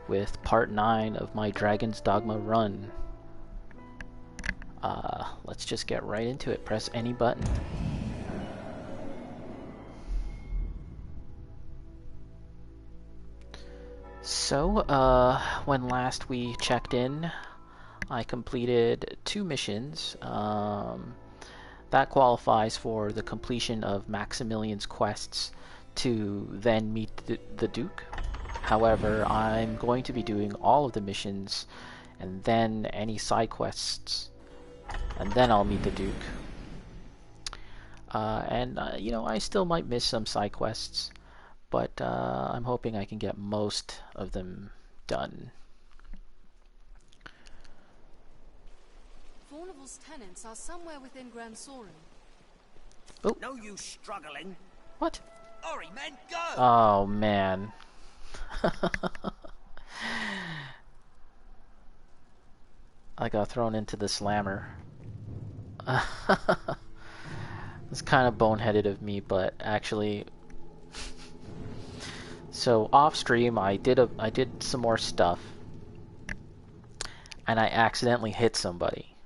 with part 9 of my Dragon's Dogma run. Let's just get right into it. Press any button. So, when last we checked in, I completed 2 missions. That qualifies for the completion of Maximilian's quests to then meet the Duke. However, I'm going to be doing all of the missions and then any side quests, and then I'll meet the Duke. You know, I still might miss some side quests, but I'm hoping I can get most of them done. Fornival's tenants are somewhere within Grand Soren. Oh. No use struggling. What? Hurry, men, go! Oh, man. I got thrown into the slammer. It's kind of boneheaded of me, but actually... So, off stream, I did some more stuff. And I accidentally hit somebody.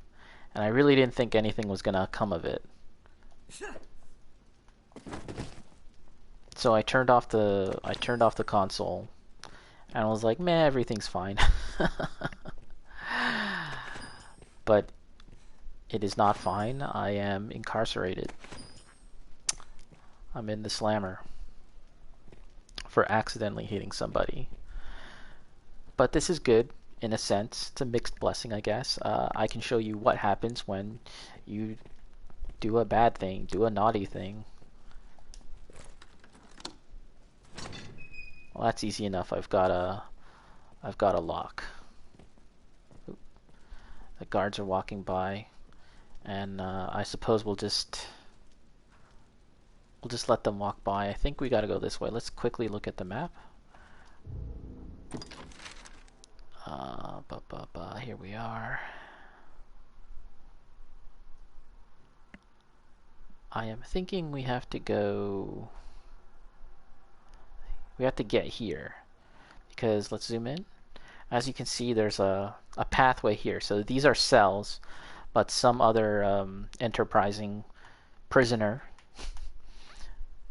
And I really didn't think anything was gonna come of it. So I turned off the console and I was like, meh, everything's fine. But it is not fine. I am incarcerated. I'm in the slammer for accidentally hitting somebody. But this is good. In a sense, it's a mixed blessing, I guess. I can show you what happens when you do a bad thing, do a naughty thing. Well, that's easy enough. I've got a lock. Oop. The guards are walking by, and I suppose we'll just let them walk by. I think we got to go this way. Let's quickly look at the map. Here we are. I am thinking we have to go... We have to get here. Because, let's zoom in. As you can see, there's a pathway here. So these are cells, but some other enterprising prisoner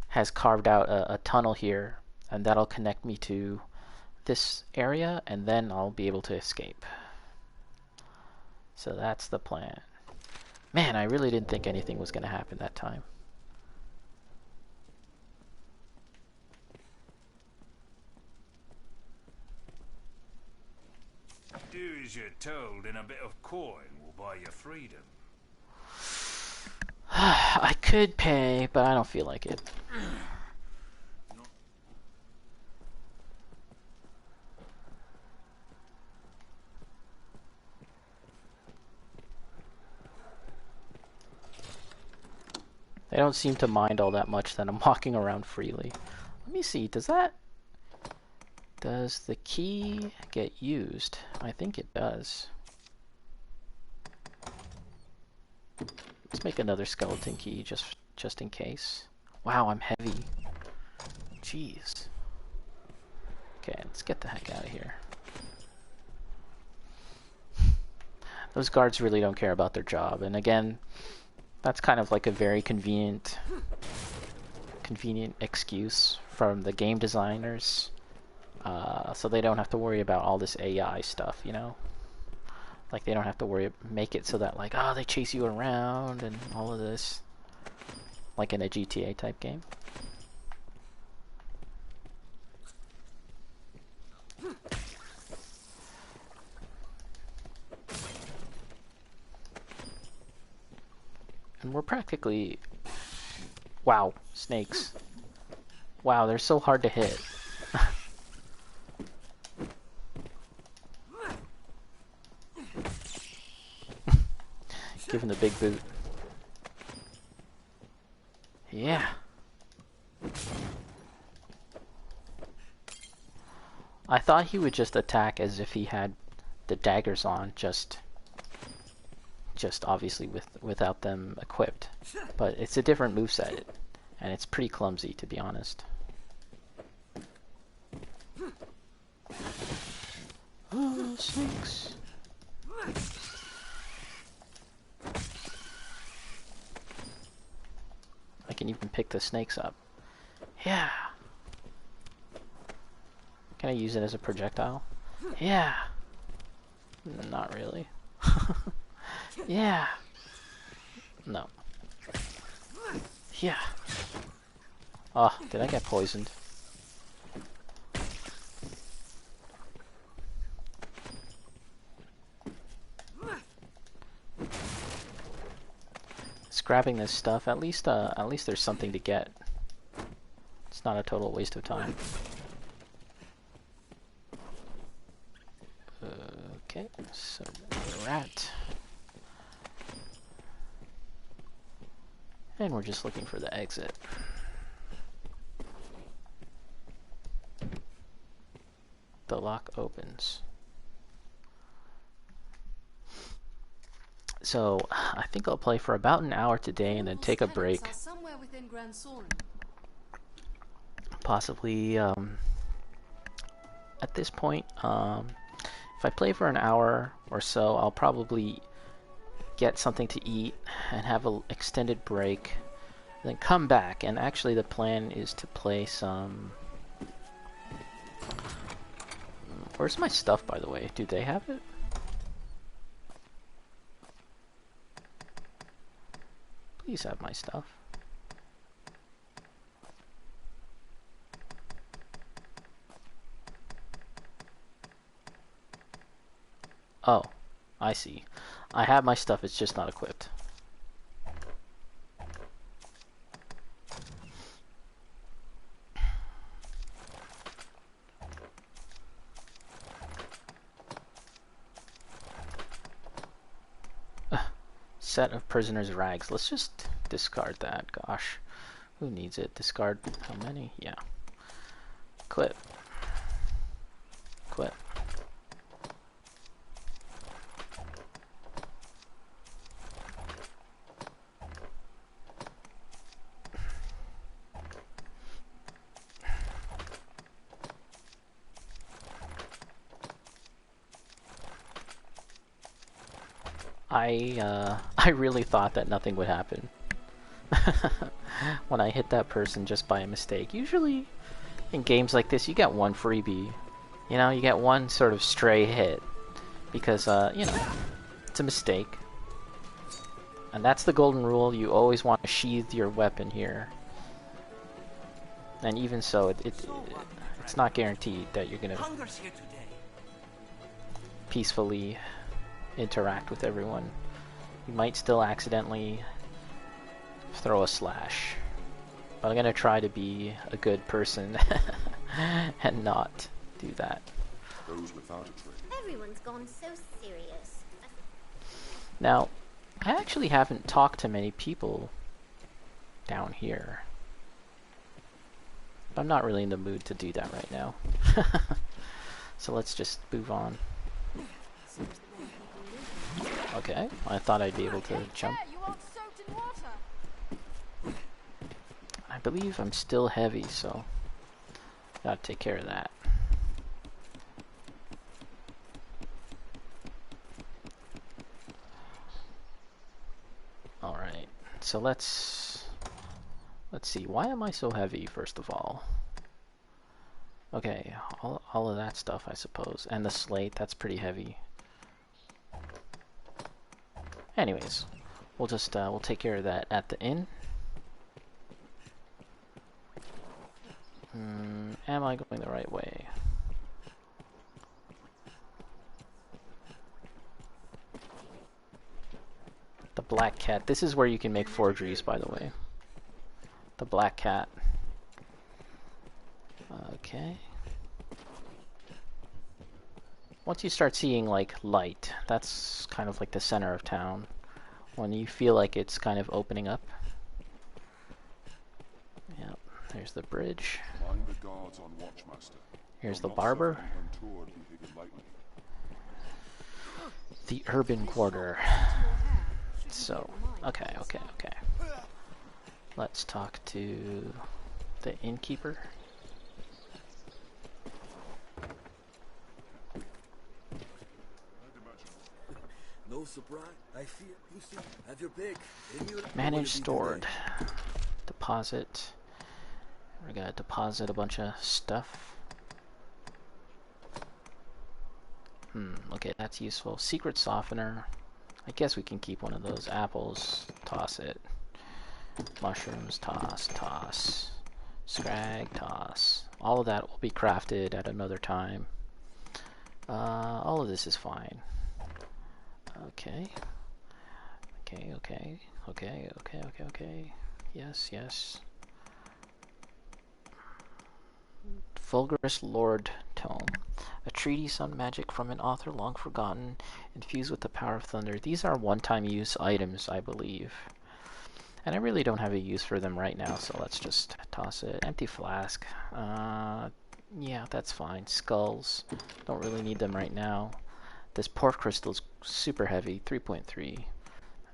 has carved out a tunnel here, and that'll connect me to this area, and then I'll be able to escape. So that's the plan. Man, I really didn't think anything was going to happen that time. Do as you're told, and a bit of coin will buy you freedom. I could pay, but I don't feel like it. They don't seem to mind all that much that I'm walking around freely. Let me see, does the key get used? I think it does. Let's make another skeleton key just in case. Wow, I'm heavy. Jeez. Okay, let's get the heck out of here. Those guards really don't care about their job, and again, that's kind of like a very convenient excuse from the game designers, so they don't have to worry about all this AI stuff, you know? Like, they don't have to make it so that, like, oh, they chase you around and all of this, like in a GTA type game. And we're practically... Wow, snakes. Wow, they're so hard to hit. Give him the big boot. Yeah. I thought he would just attack as if he had the daggers on, just obviously without them equipped. But it's a different moveset, and it's pretty clumsy, to be honest. those snakes. I can even pick the snakes up. Yeah. Can I use it as a projectile? Yeah. Not really. Yeah. No. Yeah. Oh, did I get poisoned? Just grabbing this stuff. At least there's something to get. It's not a total waste of time. Okay, so rat. And we're just looking for the exit. The lock opens. So I think I'll play for about an hour today and then take a break. Possibly at this point, if I play for an hour or so, I'll probably get something to eat and have an extended break, then come back. And actually the plan is to play some... Where's my stuff, by the way? Do they have it? Please have my stuff. Oh, I see. I have my stuff, it's just not equipped. Set of prisoners' rags. Let's just discard that. Gosh, who needs it? Discard how many? Yeah. Equip. Equip. I really thought that nothing would happen when I hit that person just by a mistake. Usually in games like this you get one freebie, you know, you get one sort of stray hit because you know, it's a mistake, and that's the golden rule. You always want to sheath your weapon here, and even so it's not guaranteed that you're gonna peacefully interact with everyone. You might still accidentally throw a slash, but I'm gonna try to be a good person and not do that. Those without a trade. Everyone's gone so serious. Now, I actually haven't talked to many people down here. I'm not really in the mood to do that right now. So let's just move on. Okay, I thought I'd be able to jump. I believe I'm still heavy, so gotta take care of that. Alright, so let's see, why am I so heavy, first of all? Okay, all of that stuff, I suppose, and the slate, that's pretty heavy. Anyways, we'll just we'll take care of that at the inn. Am I going the right way? The Black Cat. This is where you can make forgeries, by the way. The Black Cat. Okay. Once you start seeing like light, that's kind of like the center of town. When you feel like it's kind of opening up. Yep, there's the bridge. Mind the guards on watch, master. Here's the barber. The urban quarter. So, okay. Let's talk to the innkeeper. surprise. I feel you see. Have your pick. Manage stored. Deposit. We gotta deposit a bunch of stuff. Okay, that's useful. Secret softener. I guess we can keep one of those. Apples, toss it. Mushrooms, toss, toss. Scrag, toss. All of that will be crafted at another time. All of this is fine. Okay. Okay. Yes. Fulgurous Lord Tome. A treatise on magic from an author long forgotten, infused with the power of thunder. These are one-time use items, I believe. And I really don't have a use for them right now, so let's just toss it. Empty flask. Yeah, that's fine. Skulls. Don't really need them right now. This port crystal is super heavy, 3.3.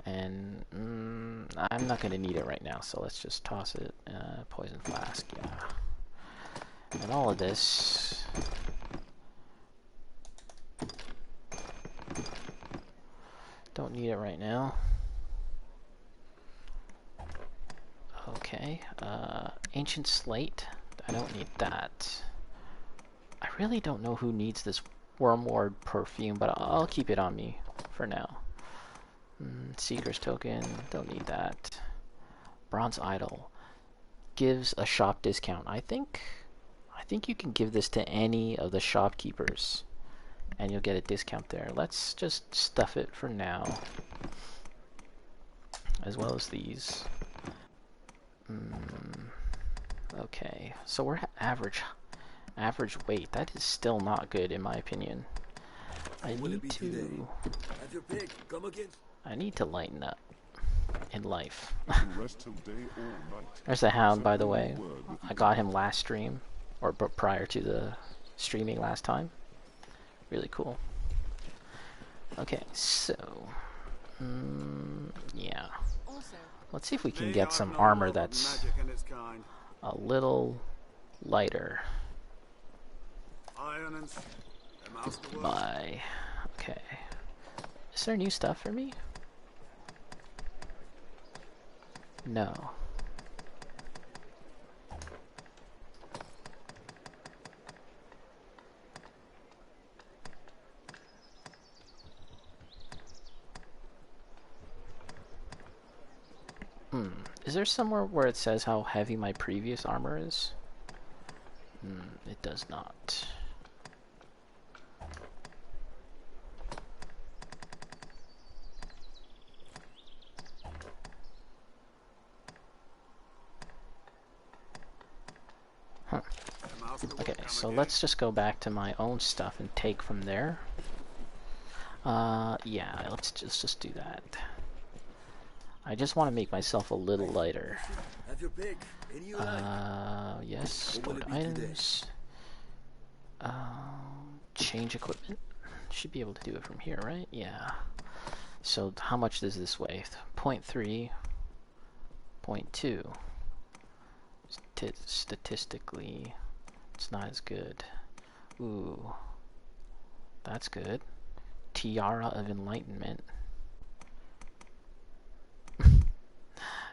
And I'm not going to need it right now, so let's just toss it. Poison flask, yeah. And all of this. Don't need it right now. Okay. Ancient slate. I don't need that. I really don't know who needs this Wormward perfume, but I'll keep it on me for now. Seeker's token. Don't need that. Bronze idol. Gives a shop discount. I think you can give this to any of the shopkeepers and you'll get a discount there. Let's just stuff it for now, as well as these. Okay, so we're at average weight. That is still not good in my opinion. I need to lighten up in life. There's a hound, by the way. I got him last stream, or prior to the streaming last time. Really cool. Okay, so yeah. Let's see if we can get some armor that's a little lighter. Bye. Okay. Is there new stuff for me? No. Is there somewhere where it says how heavy my previous armor is? It does not. Okay, so let's just go back to my own stuff and take from there. Yeah, let's just do that. I just want to make myself a little lighter. Yes, stored items. Change equipment. Should be able to do it from here, right? Yeah. So how much does this weigh? 0.3, 0.2. Statistically, it's not as good. Ooh, that's good. Tiara of Enlightenment.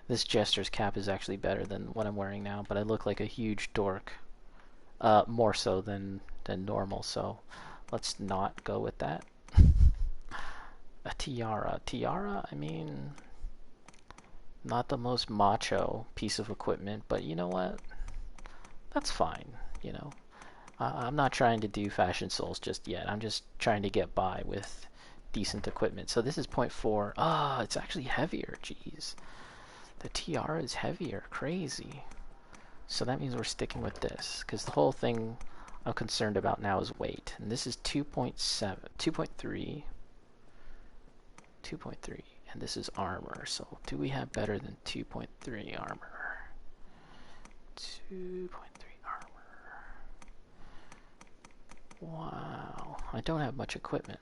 This jester's cap is actually better than what I'm wearing now, but I look like a huge dork. More so than normal, so let's not go with that. A tiara. Tiara, I mean, not the most macho piece of equipment, but you know what? That's fine, you know. I'm not trying to do fashion souls just yet. I'm just trying to get by with decent equipment. So this is 0.4. Ah, it's actually heavier. Jeez. The tiara is heavier. Crazy. So that means we're sticking with this, because the whole thing I'm concerned about now is weight. And this is 2.7, 2.3, 2.3, and this is armor. So do we have better than 2.3 armor? 2.3 armor. Wow. I don't have much equipment.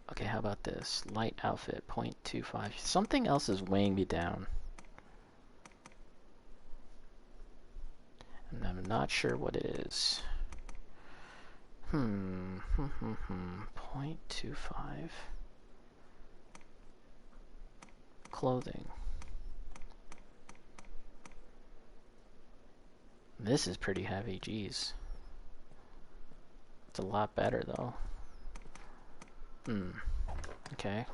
Okay, how about this? Light outfit, 0.25. Something else is weighing me down. And I'm not sure what it is. 0.25. Clothing. This is pretty heavy, geez. It's a lot better though. Okay.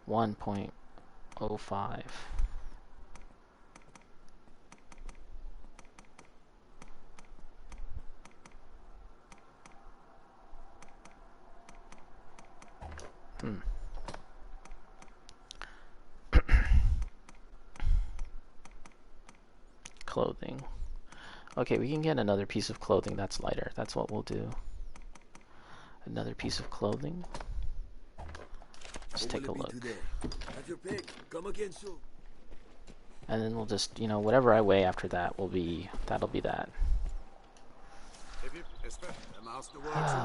1.05. Clothing. Okay, we can get another piece of clothing that's lighter. That's what we'll do. Another piece of clothing. Let's take a look. Have your pick. Come again soon. And then we'll just, you know, whatever I weigh after that will be, that'll be that.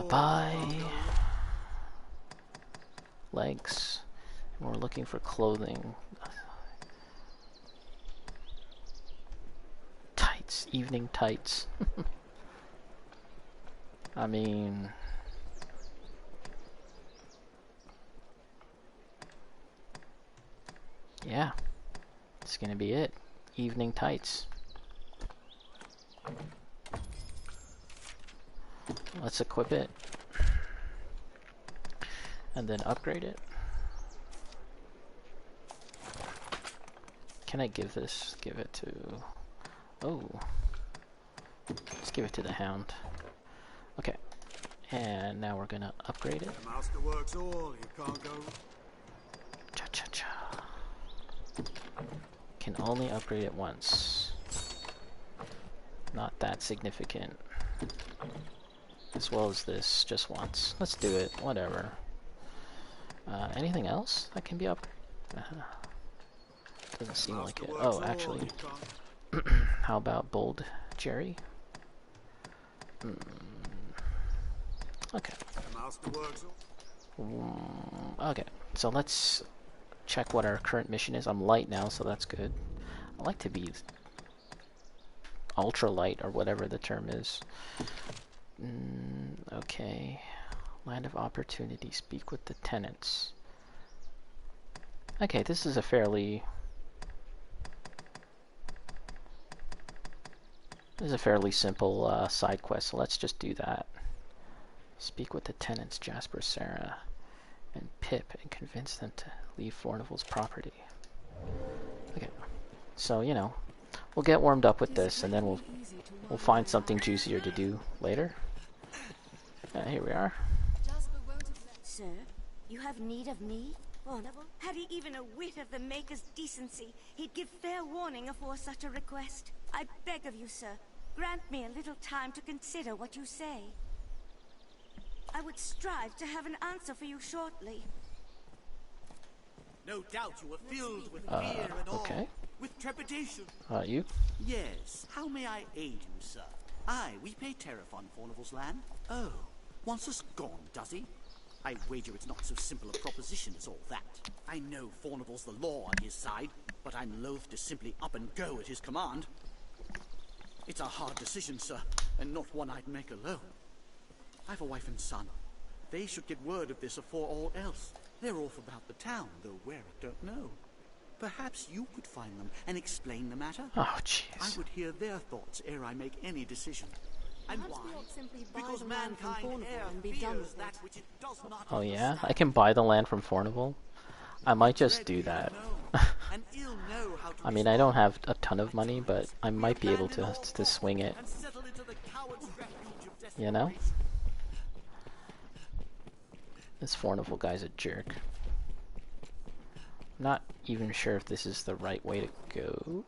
Buy legs. And we're looking for clothing. Tights, evening tights. I mean, yeah, it's gonna be it. Evening tights. Let's equip it and then upgrade it. Can I give this? Give it to... Oh. Let's give it to the Hound. Okay. And now we're gonna upgrade it. The master works all. You can't go. Cha-cha-cha. Can only upgrade it once. Not that significant. As well as this, just once. Let's do it, whatever. Anything else that can be upgraded? Doesn't seem like it. Oh, actually. How about Bold Jerry? Okay. Okay, so let's check what our current mission is. I'm light now, so that's good. I like to be ultra light, or whatever the term is. Okay. Land of Opportunity. Speak with the tenants. Okay, this is a fairly... simple side quest, so let's just do that. Speak with the tenants, Jasper, Sarah, and Pip, and convince them to leave Fornival's property. Okay, so, you know, we'll get warmed up with this, and then we'll find something juicier to do later. Here we are. Sir, you have need of me? Fornival? Had he even a whit of the Maker's decency, he'd give fair warning afore such a request. I beg of you, sir, grant me a little time to consider what you say. I would strive to have an answer for you shortly. No doubt you were filled with fear and awe, okay. with trepidation. You? Yes, how may I aid you, sir? Aye, we pay tariff on Fornival's land. Oh, wants us gone, does he? I wager it's not so simple a proposition as all that. I know Fornival's the law on his side, but I'm loath to simply up and go at his command. It's a hard decision, sir, and not one I'd make alone. I've a wife and son. They should get word of this afore all else. They're off about the town, though where I don't know. Perhaps you could find them and explain the matter? Oh, jeez. I would hear their thoughts ere I make any decision. And Perhaps why? we ought simply buy Because the land from mankind Fornival e'er and be done fears with that it. which it does not Oh yeah? I understand. can buy the land from Fornival? I might just do that. And ill know how to I mean, I don't have a ton of money, but I might be able to swing it. and settle into the coward's refuge of You know? desperation. This Fornival guy's a jerk. Not even sure if this is the right way to go.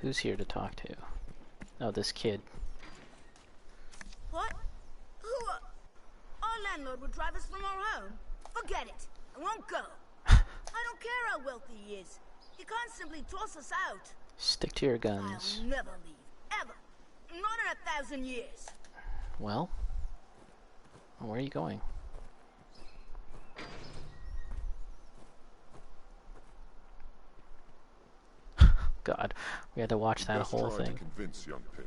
Who's here to talk to? Oh, this kid. What? Who? Our landlord would drive us from our home. Forget it. I won't go. I don't care how wealthy he is. He can't simply toss us out. Stick to your guns. I'll never leave. Ever. Not in 1,000 years. Well, where are you going? God, we had to watch that Best whole try to thing. convince young Pip.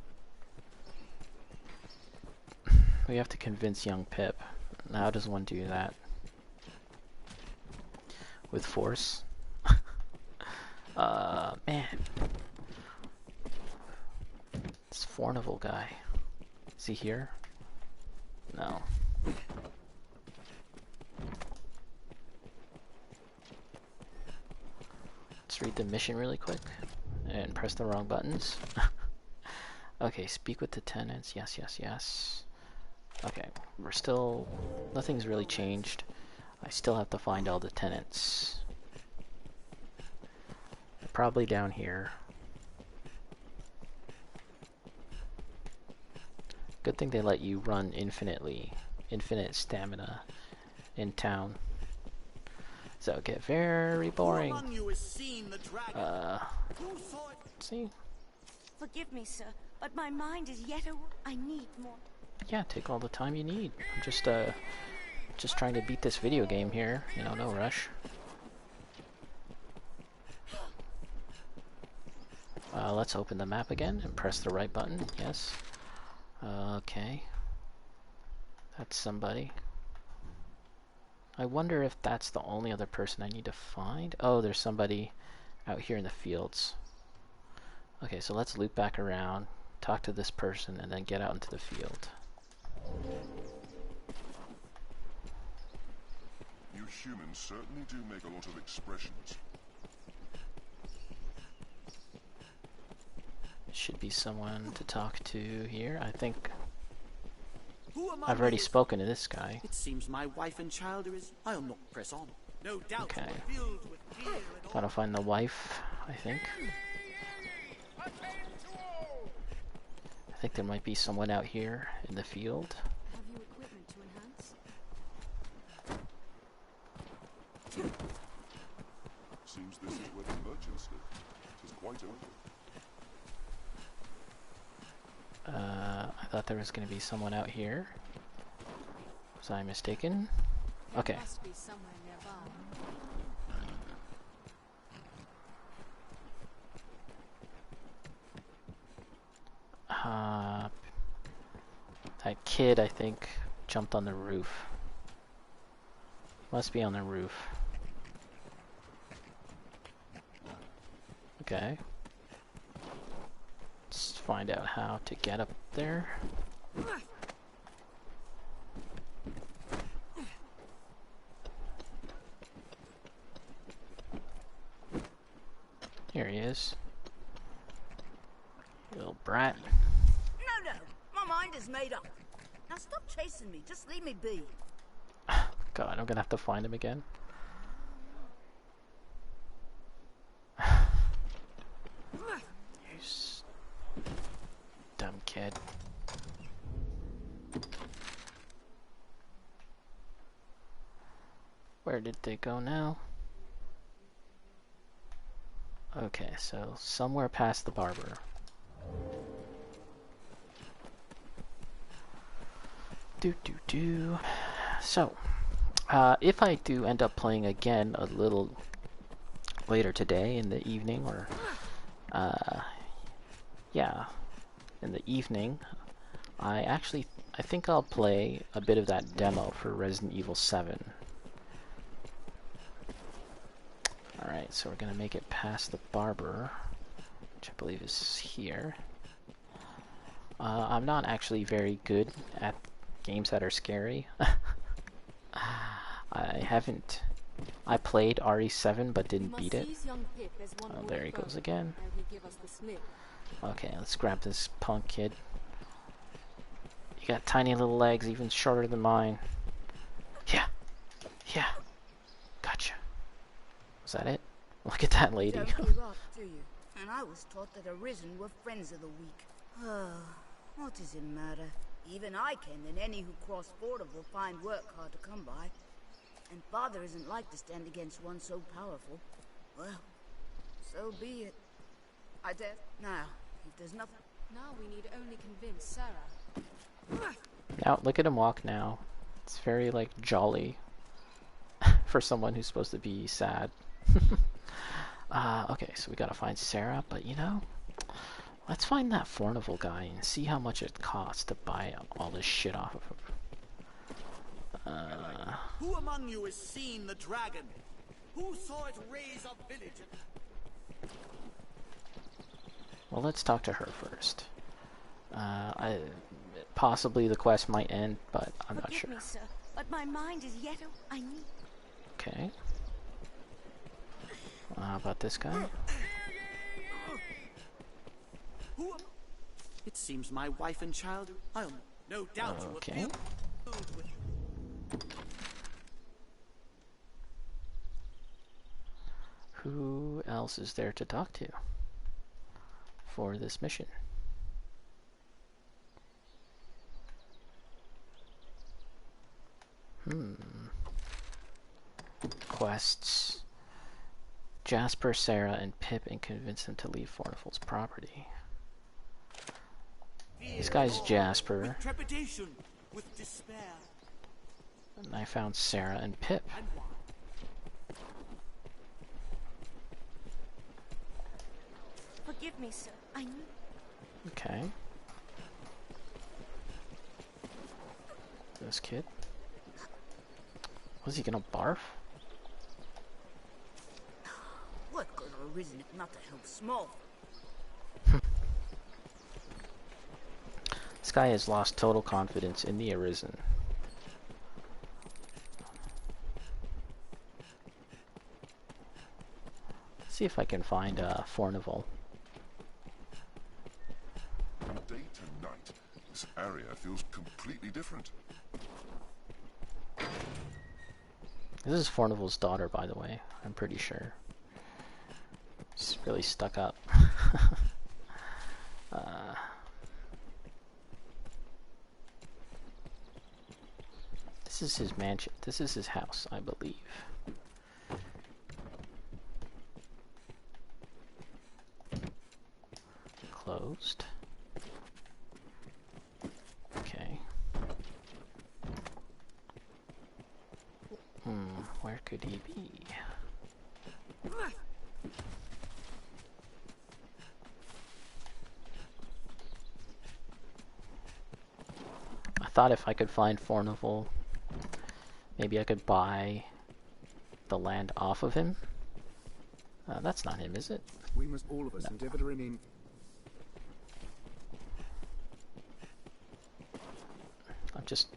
We have to convince young Pip. How does one do that? With force? Man. This Fornival guy. Is he here? No. Let's read the mission really quick. And press the wrong buttons. Okay, speak with the tenants. Yes, yes, yes. Okay, we're still... Nothing's really changed. I still have to find all the tenants. They're probably down here. Good thing they let you run infinite stamina in town. So it'll get very boring. See? Forgive me, sir, but my mind is yet I need more. Yeah, take all the time you need. I'm just trying to beat this video game here. You know, no rush. Let's open the map again and press the right button. Yes. Okay. That's somebody. I wonder if that's the only other person I need to find. Oh, there's somebody out here in the fields. Okay, so let's loop back around, talk to this person, and then get out into the field. You humans certainly do make a lot of expressions. Should be someone to talk to here. I think I've already spoken to this guy. It seems my wife and child are as... I'll not press on. No doubt. Okay. Gotta find the wife, I think. I think there might be someone out here in the field. Have you equipment to enhance? Seems this is where the merchants live. It is quite open. I thought there was going to be someone out here. Was I mistaken? Okay. There must be somewhere nearby. That kid, I think, jumped on the roof. Must be on the roof. Okay. Let's find out how to get up there. Here he is. Little brat. No, my mind is made up. Now stop chasing me, just leave me be. God, I'm gonna have to find him again. You dumb kid. Where did they go now? Okay, so somewhere past the barber. So, if I do end up playing again a little later today in the evening, or yeah, in the evening, I think I'll play a bit of that demo for Resident Evil 7. Alright, so we're gonna make it past the barber, which I believe is here. I'm not actually very good at games that are scary. I played RE7 but didn't beat it. Oh, there he goes again. Okay, let's grab this punk kid. You got tiny little legs, even shorter than mine. Yeah. Gotcha. Was that it? Look at that lady. Don't give up, do you? And I was taught that Arisen were friends of the weak. What does it matter? Even I can, and any who cross border will find work hard to come by. And Father isn't like to stand against one so powerful. Well, so be it. I dare. Now, if there's nothing... Now we need only convince Sarah. Now, look at him walk now. It's very, like, jolly for someone who's supposed to be sad. Okay, so we gotta find Sarah, but you know, let's find that Fornival guy and see how much it costs to buy all this shit off of him. Who among you has seen the dragon? Who saw it raise a village? Well, let's talk to her first. Possibly the quest might end, but I'm not sure. Forgive me, sir, but my mind is yet. I need. Okay. How about this guy? Who? It seems my wife and child. I'll no doubt you Okay. will feel with you. Who else is there to talk to for this mission? Quests. Jasper, Sarah, and Pip, and convince them to leave Fornival's property. This guy's Jasper. With trepidation, with despair, And I found Sarah and Pip. and why? Forgive me, sir. I need. Okay. This kid. Was he gonna barf? What could have arisen if not to help small? This guy has lost total confidence in the Arisen. Let's see if I can find Fornival. From day to night, this area feels completely different. This is Fornival's daughter, by the way. I'm pretty sure. She's really stuck up. This is his mansion. This is his house, I believe. Closed. Okay. Where could he be? I thought if I could find Fornival, maybe I could buy the land off of him. That's not him, is it? We must all of us endeavour to remain. I'm just...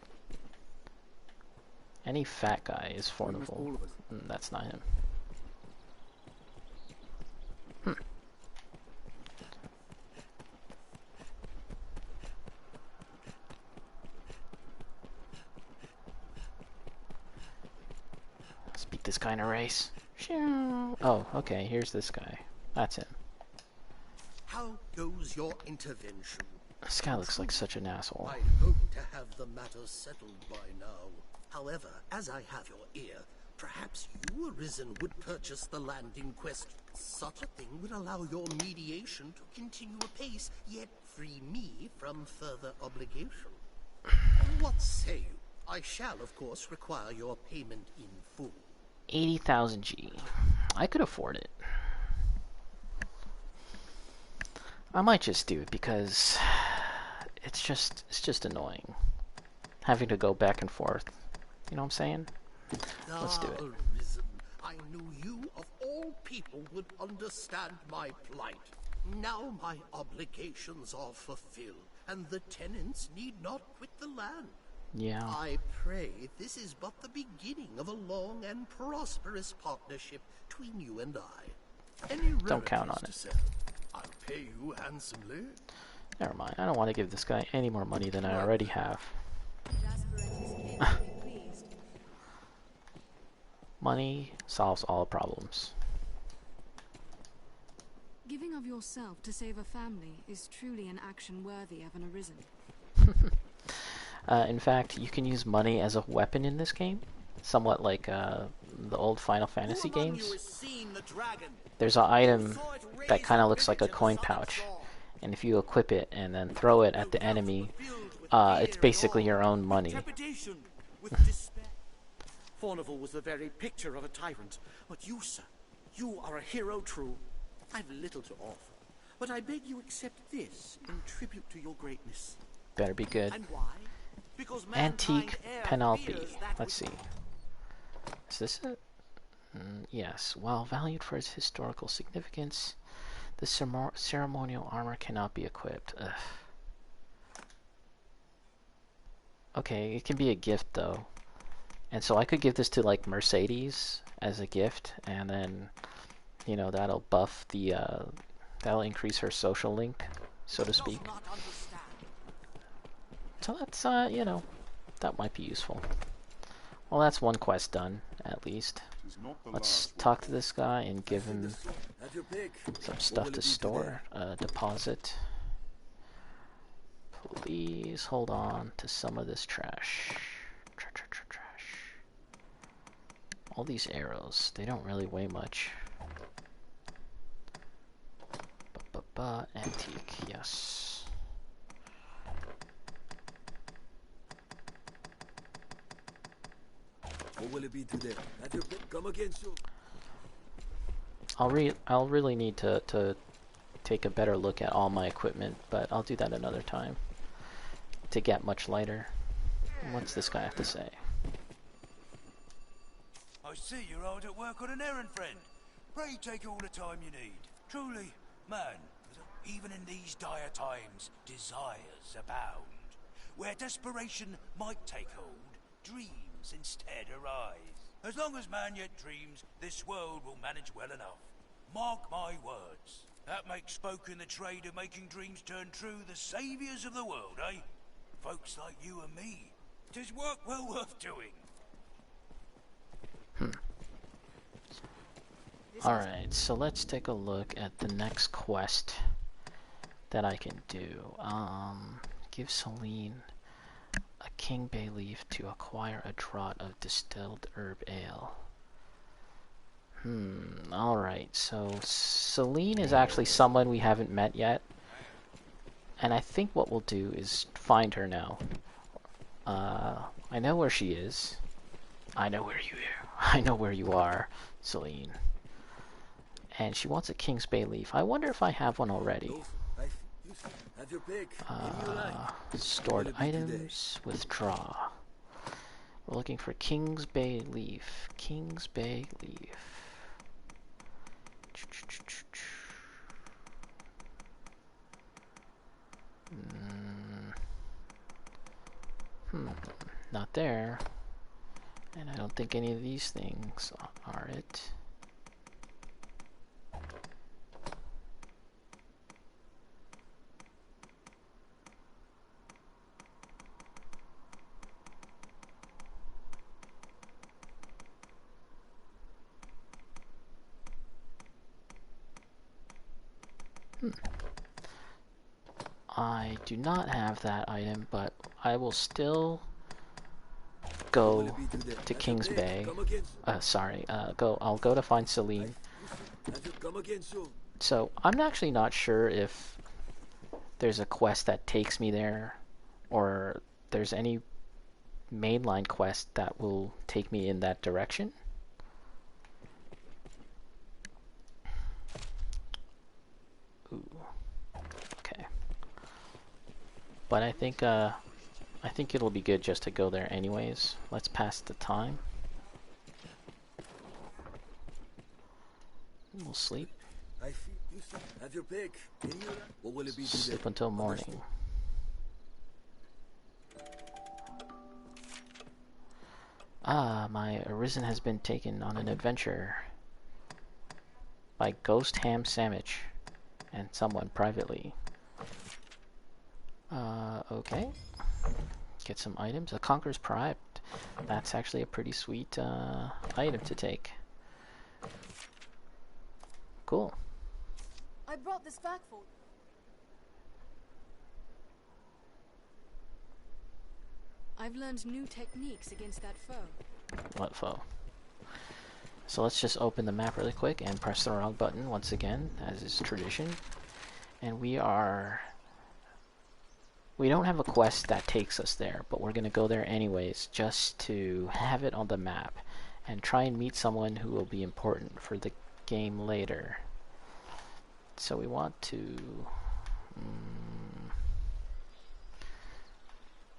Any fat guy is We must Fornival. all of us. That's not him. Let's beat this guy in a race. Oh, okay, here's this guy. That's him. How goes your intervention? This guy looks like such an asshole. I hope to have the matter settled by now. However, as I have your ear, perhaps you, Arisen, would purchase the land in quest. Such a thing would allow your mediation to continue apace, yet free me from further obligation. What say you? I shall, of course, require your payment in full. 80,000 G. I could afford it. I might just do it because it's just annoying having to go back and forth. You know what I'm saying? Let's do it. Arisen, I knew you, of all people, would understand my plight. Now my obligations are fulfilled, and the tenants need not quit the land. Yeah. I pray this is but the beginning of a long and prosperous partnership between you and I. Any Don't count on rarities it. to sell? I'll pay you handsomely. Never mind. I don't want to give this guy any more money than I already have. Jasper and his kin will be pleased. Money solves all problems. Giving of yourself to save a family is truly an action worthy of an Arisen. In fact, you can use money as a weapon in this game, somewhat like the old Final Fantasy Who among you games. has seen the dragon? There's an item Saw it raise that kind a of looks like a village of coin southern pouch, shore. and if you equip it and then throw it at the enemy, it's basically your own money. Trepidation, with despair. Fornival was the very picture of a tyrant, but you, sir, You are a hero, true. I've little to offer, but I beg you accept this in tribute to your greatness. Better be good. And why? Because Antique mankind Penelope. fears that Let's see. Is this it? Yes. While valued for its historical significance, the ceremonial armor cannot be equipped. Ugh. Okay, it can be a gift though. And so I could give this to like Mercedes as a gift, and then, you know, that'll buff the, that'll increase her social link, so to speak. So that's, you know, that might be useful. Well, that's one quest done, at least. Let's talk to this guy and give him some stuff to store. Deposit. Please hold on to some of this trash. Trash. All these arrows, they don't really weigh much. Antique, yes. What will it be today? Have your pick. Come again soon. I'll really need to take a better look at all my equipment, but I'll do that another time. To get much lighter. What's this guy have to say? I see you're hard at work on an errand, friend. Pray take all the time you need. Truly, man, even in these dire times, desires abound. Where desperation might take hold, dreams instead arise. As long as man yet dreams, this world will manage well enough. Mark my words. That makes folk in the trade of making dreams turn true the saviours of the world, eh? Folks like you and me. 'Tis work well worth doing. Alright, so let's take a look at the next quest that I can do. Give Celine a king bay leaf to acquire a draught of distilled herb ale. Alright, so Celine is actually someone we haven't met yet. And I think what we'll do is find her now. I know where she is. I know where you are, Celine. And she wants a King's Bay leaf. I wonder if I have one already. Have your pick. Stored items, withdraw. We're looking for King's Bay leaf. King's Bay leaf. Not there. And I don't think any of these things are it. I do not have that item, but I will still go to King's Bay. I'll go to find Celine. So I'm actually not sure if there's a quest that takes me there, or there's any mainline quest that will take me in that direction. Ooh. Okay. But I think it'll be good just to go there anyways. Let's pass the time. We'll sleep. Have your pick. What will it be today? Sleep until morning. My Arisen has been taken on an adventure by Ghost Ham Sandwich and someone privately. Okay. Get some items. A Conqueror's Pride. That's actually a pretty sweet item to take. Cool. I brought this back for you. I've learned new techniques against that foe. What foe? So let's just open the map really quick and press the wrong button once again, as is tradition. And we don't have a quest that takes us there, but we're going to go there anyways, just to have it on the map and try and meet someone who will be important for the game later. So we want to...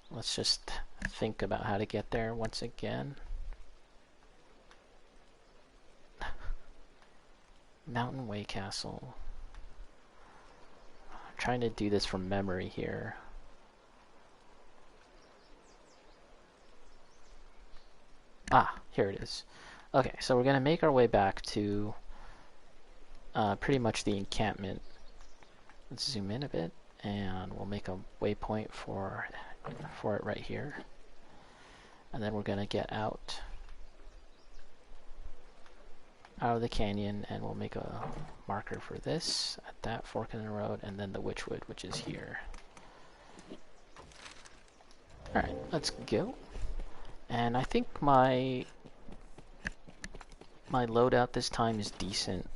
let's just think about how to get there once again. Mountain Way Castle. I'm trying to do this from memory here. Ah, here it is. Okay, so we're going to make our way back to pretty much the encampment. Let's zoom in a bit, and we'll make a waypoint for it right here. And then we're going to get out of the canyon, and we'll make a marker for this at that fork in the road, and then the Witchwood, which is here. Alright, let's go. And I think my loadout this time is decent.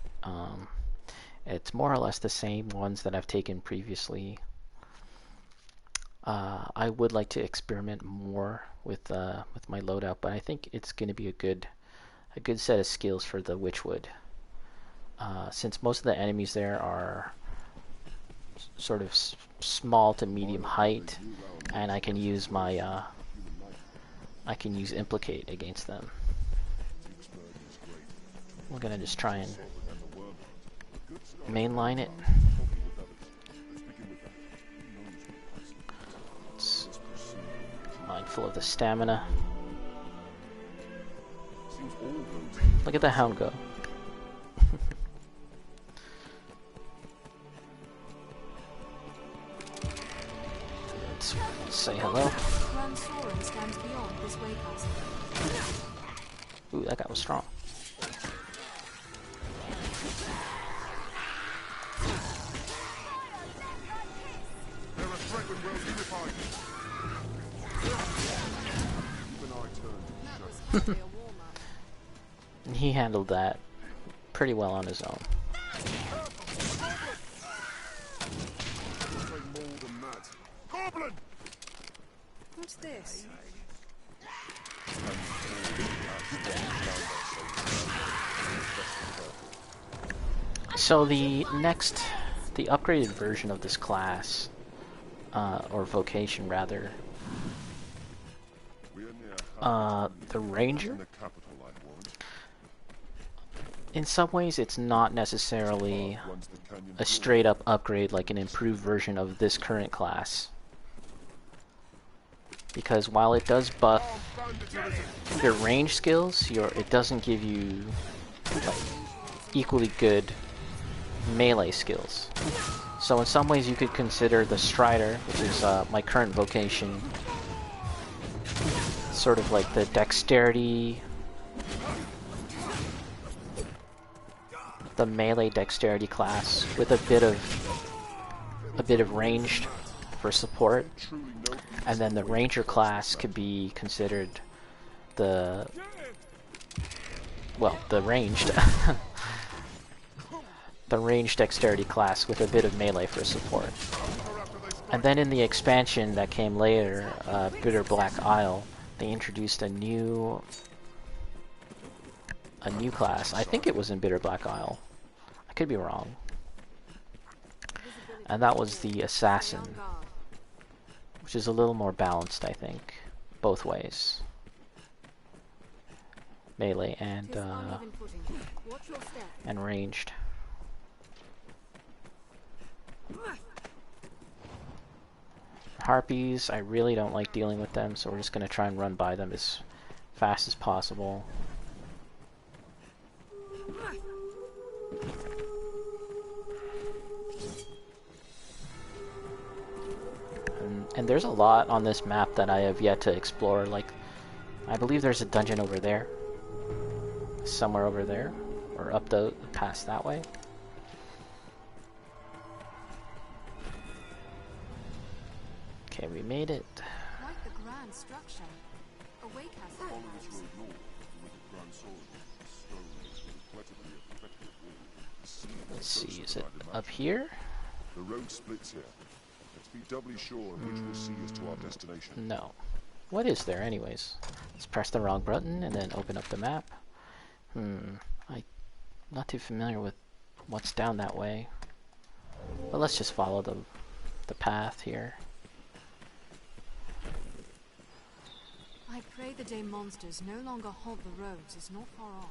It's more or less the same ones that I've taken previously. I would like to experiment more with my loadout, but I think it's going to be a good set of skills for the Witchwood. Since most of the enemies there are sort of small to medium height, and I can use my Implicate against them. We're gonna just try and mainline it. It's mindful of the stamina. Look at the hound go. Let's say hello. Ooh, that guy was strong. And he handled that pretty well on his own. What's this? So the upgraded version of this class, or vocation rather, the Ranger, in some ways it's not necessarily a straight up upgrade like an improved version of this current class. Because while it does buff your range skills, it doesn't give you like equally good melee skills. So in some ways you could consider the Strider, which is my current vocation, sort of like the dexterity, the melee dexterity class with a bit of ranged for support. And then the Ranger class could be considered the ranged the ranged dexterity class with a bit of melee for support. And then in the expansion that came later, Bitter Black Isle, they introduced a new class. I think it was in Bitter Black Isle. I could be wrong. And that was the Assassin, which is a little more balanced, I think, both ways. Melee and ranged. Harpies, I really don't like dealing with them, so we're just going to try and run by them as fast as possible. And there's a lot on this map that I have yet to explore. Like, I believe there's a dungeon over there. Somewhere over there. Or up past that way. Okay, we made it. Quite the grand structure. A way castle. Follow this road north with the grand sword. Stone is incredibly effective wall. Let's see, is it up here? The road splits here. Let's be doubly sure which will see us to our destination. No. What is there anyways? Let's press the wrong button and then open up the map. Not too familiar with what's down that way. But let's just follow the path here. I pray the day monsters no longer haunt the roads is not far off.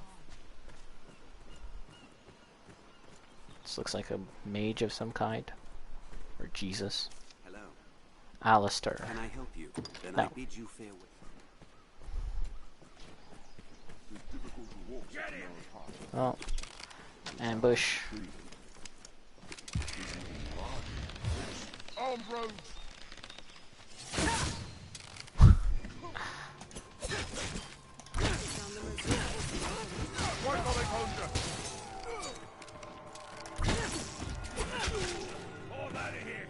This looks like a mage of some kind. Or Jesus. Hello. Alistair. Can I help you? Then No. I bid you farewell. Oh. Ambush. Armed roads. Right on it, Holger. All out of here.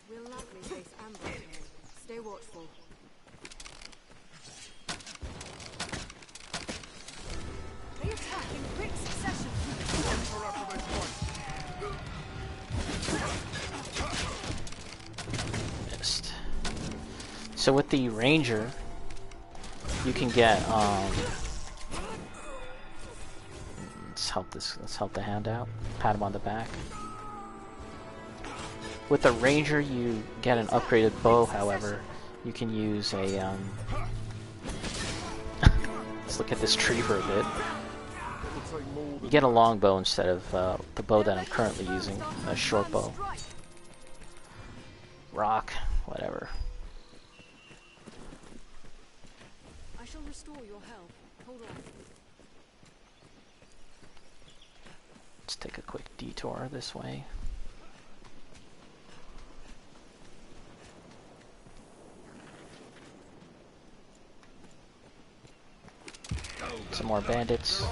We'll likely face ambush here. Stay watchful. They attack in quick succession. Missed. So with the ranger, you can get let's help the hand out. Pat him on the back. With the ranger you get an upgraded bow, however. You can use a let's look at this tree for a bit. You get a long bow instead of the bow that I'm currently using, a short bow. Rock, whatever. I shall restore your health. Hold on. Let's take a quick detour this way. Some more bandits.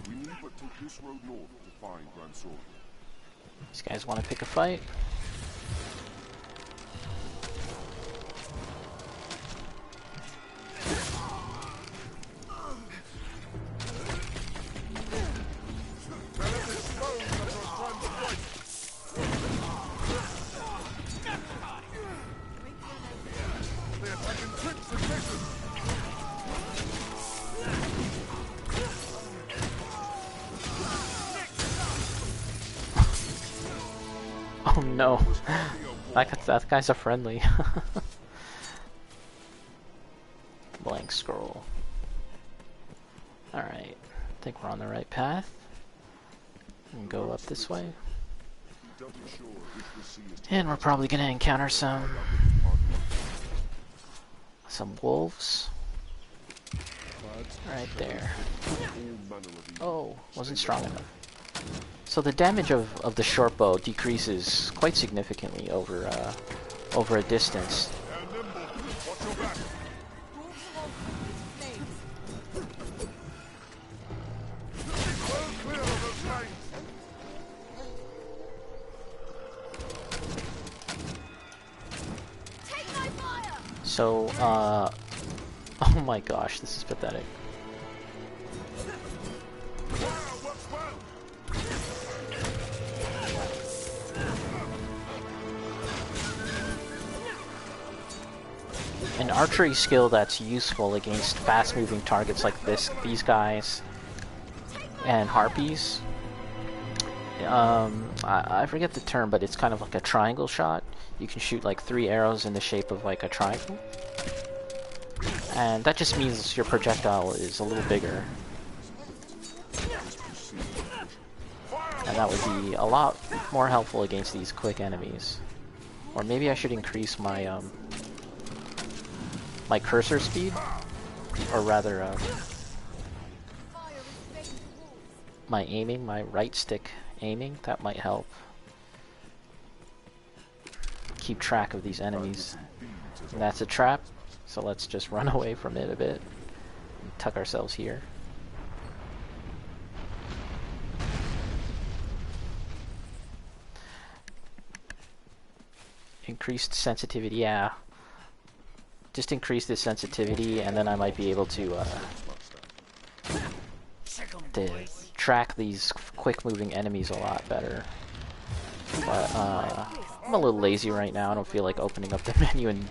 We need but take this road north to find Grand Sword. These guys want to pick a fight. Oh no, that guy's a friendly. Blank scroll. Alright, I think we're on the right path. And go up this way. And we're probably gonna encounter some wolves. Right there. Oh, wasn't strong enough. So the damage of the short bow decreases quite significantly over a distance. So oh my gosh, this is pathetic. An archery skill that's useful against fast-moving targets like these guys, and harpies. I forget the term, but it's kind of like a triangle shot. You can shoot like 3 arrows in the shape of like a triangle. And that just means your projectile is a little bigger. And that would be a lot more helpful against these quick enemies. Or maybe I should increase my my cursor speed, or rather my aiming, my right stick aiming. That might help keep track of these enemies. And that's a trap, so let's just run away from it a bit and tuck ourselves here. Increased sensitivity, yeah. Just increase the sensitivity, and then I might be able to track these quick-moving enemies a lot better. But I'm a little lazy right now. I don't feel like opening up the menu and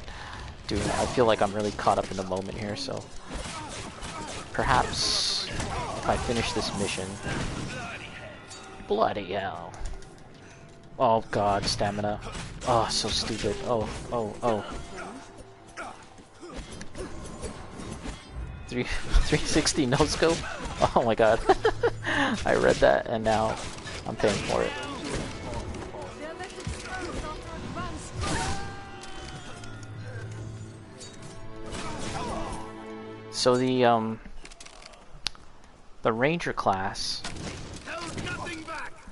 doing it. I feel like I'm really caught up in the moment here, so perhaps if I finish this mission... Bloody hell. Oh god, stamina. Oh, so stupid. Oh. 360 no scope? Oh my god. I read that and now I'm paying for it. So the Ranger class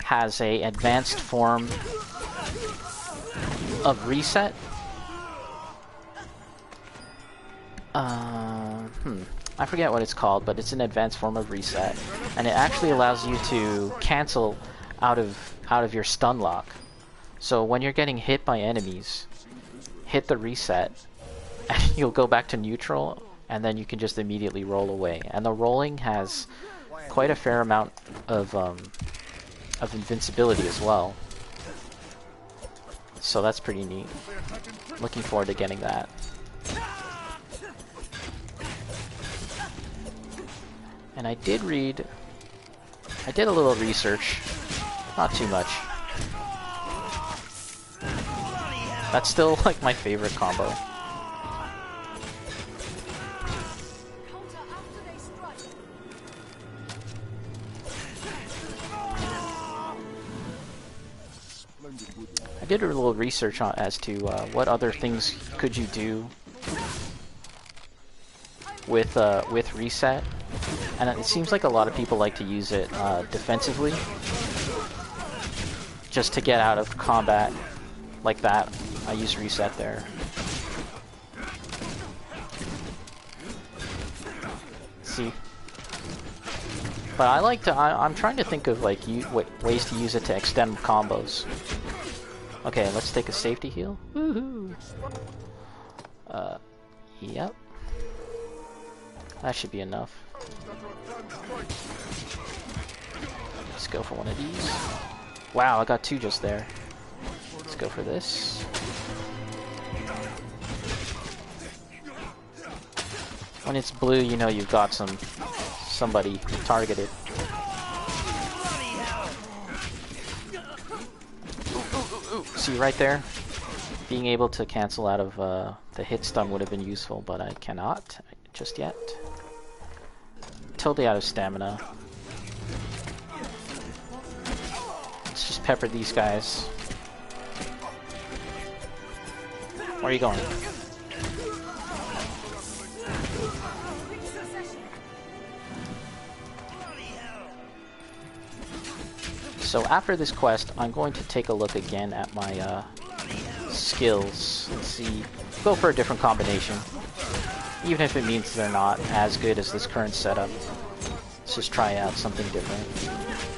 has a advanced form of reset. I forget what it's called, but it's an advanced form of reset, and it actually allows you to cancel out of your stun lock. So when you're getting hit by enemies, hit the reset, and you'll go back to neutral, and then you can just immediately roll away. And the rolling has quite a fair amount of invincibility as well. So that's pretty neat. Looking forward to getting that. And I did a little research, not too much. That's still like my favorite combo. I did a little research on as to what other things could you do with reset, and it seems like a lot of people like to use it defensively, just to get out of combat like that. I use reset there. See, but I like to. I'm trying to think of like ways to use it to extend combos. Okay, let's take a safety heal. Woohoo! Yep. That should be enough. Let's go for one of these. Wow, I got two just there. Let's go for this. When it's blue, you know you've got somebody targeted. See right there? Being able to cancel out of the hit stun would have been useful, but I cannot just yet. Totally out of stamina. Let's just pepper these guys. Where are you going? So after this quest, I'm going to take a look again at my skills and see, go for a different combination. Even if it means they're not as good as this current setup. Let's just try out something different.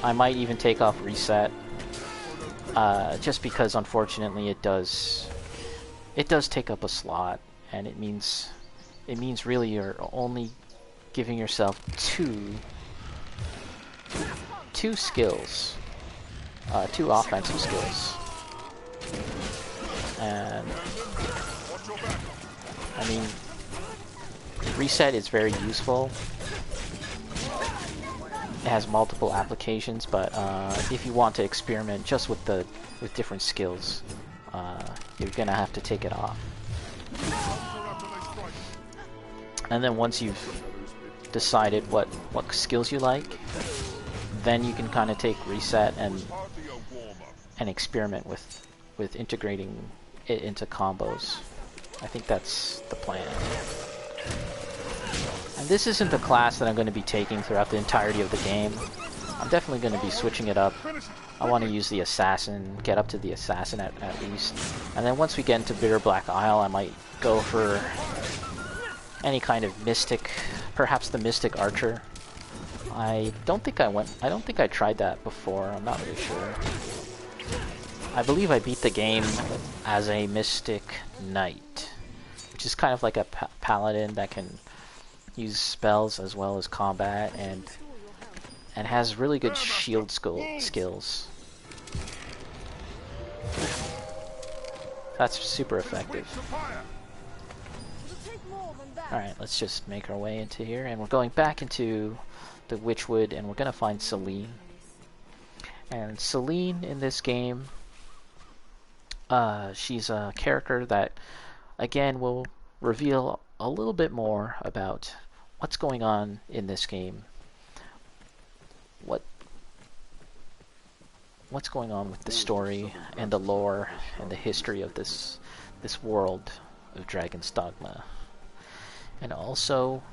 I might even take off reset, just because unfortunately it does take up a slot, and it means really you're only giving yourself two skills. Two offensive skills. And I mean, reset is very useful. It has multiple applications, but if you want to experiment just with different skills, you're gonna have to take it off. And then once you've decided what skills you like, then you can kind of take reset and experiment with integrating it into combos. I think that's the plan. And this isn't the class that I'm going to be taking throughout the entirety of the game. I'm definitely going to be switching it up. I want to use the assassin, get up to the assassin at least. And then once we get into Bitter Black Isle, I might go for any kind of mystic, perhaps the mystic archer. I don't think I tried that before. I'm not really sure. I believe I beat the game as a mystic knight, which is kind of like a paladin that can use spells as well as combat, and has really good shield skills. That's super effective. Alright, let's just make our way into here, and we're going back into the Witchwood, and we're gonna find Celine. And Celine in this game, she's a character that, again, will reveal a little bit more about what's going on in this game. What's going on with the story and the lore and the history of this world of Dragon's Dogma. And also,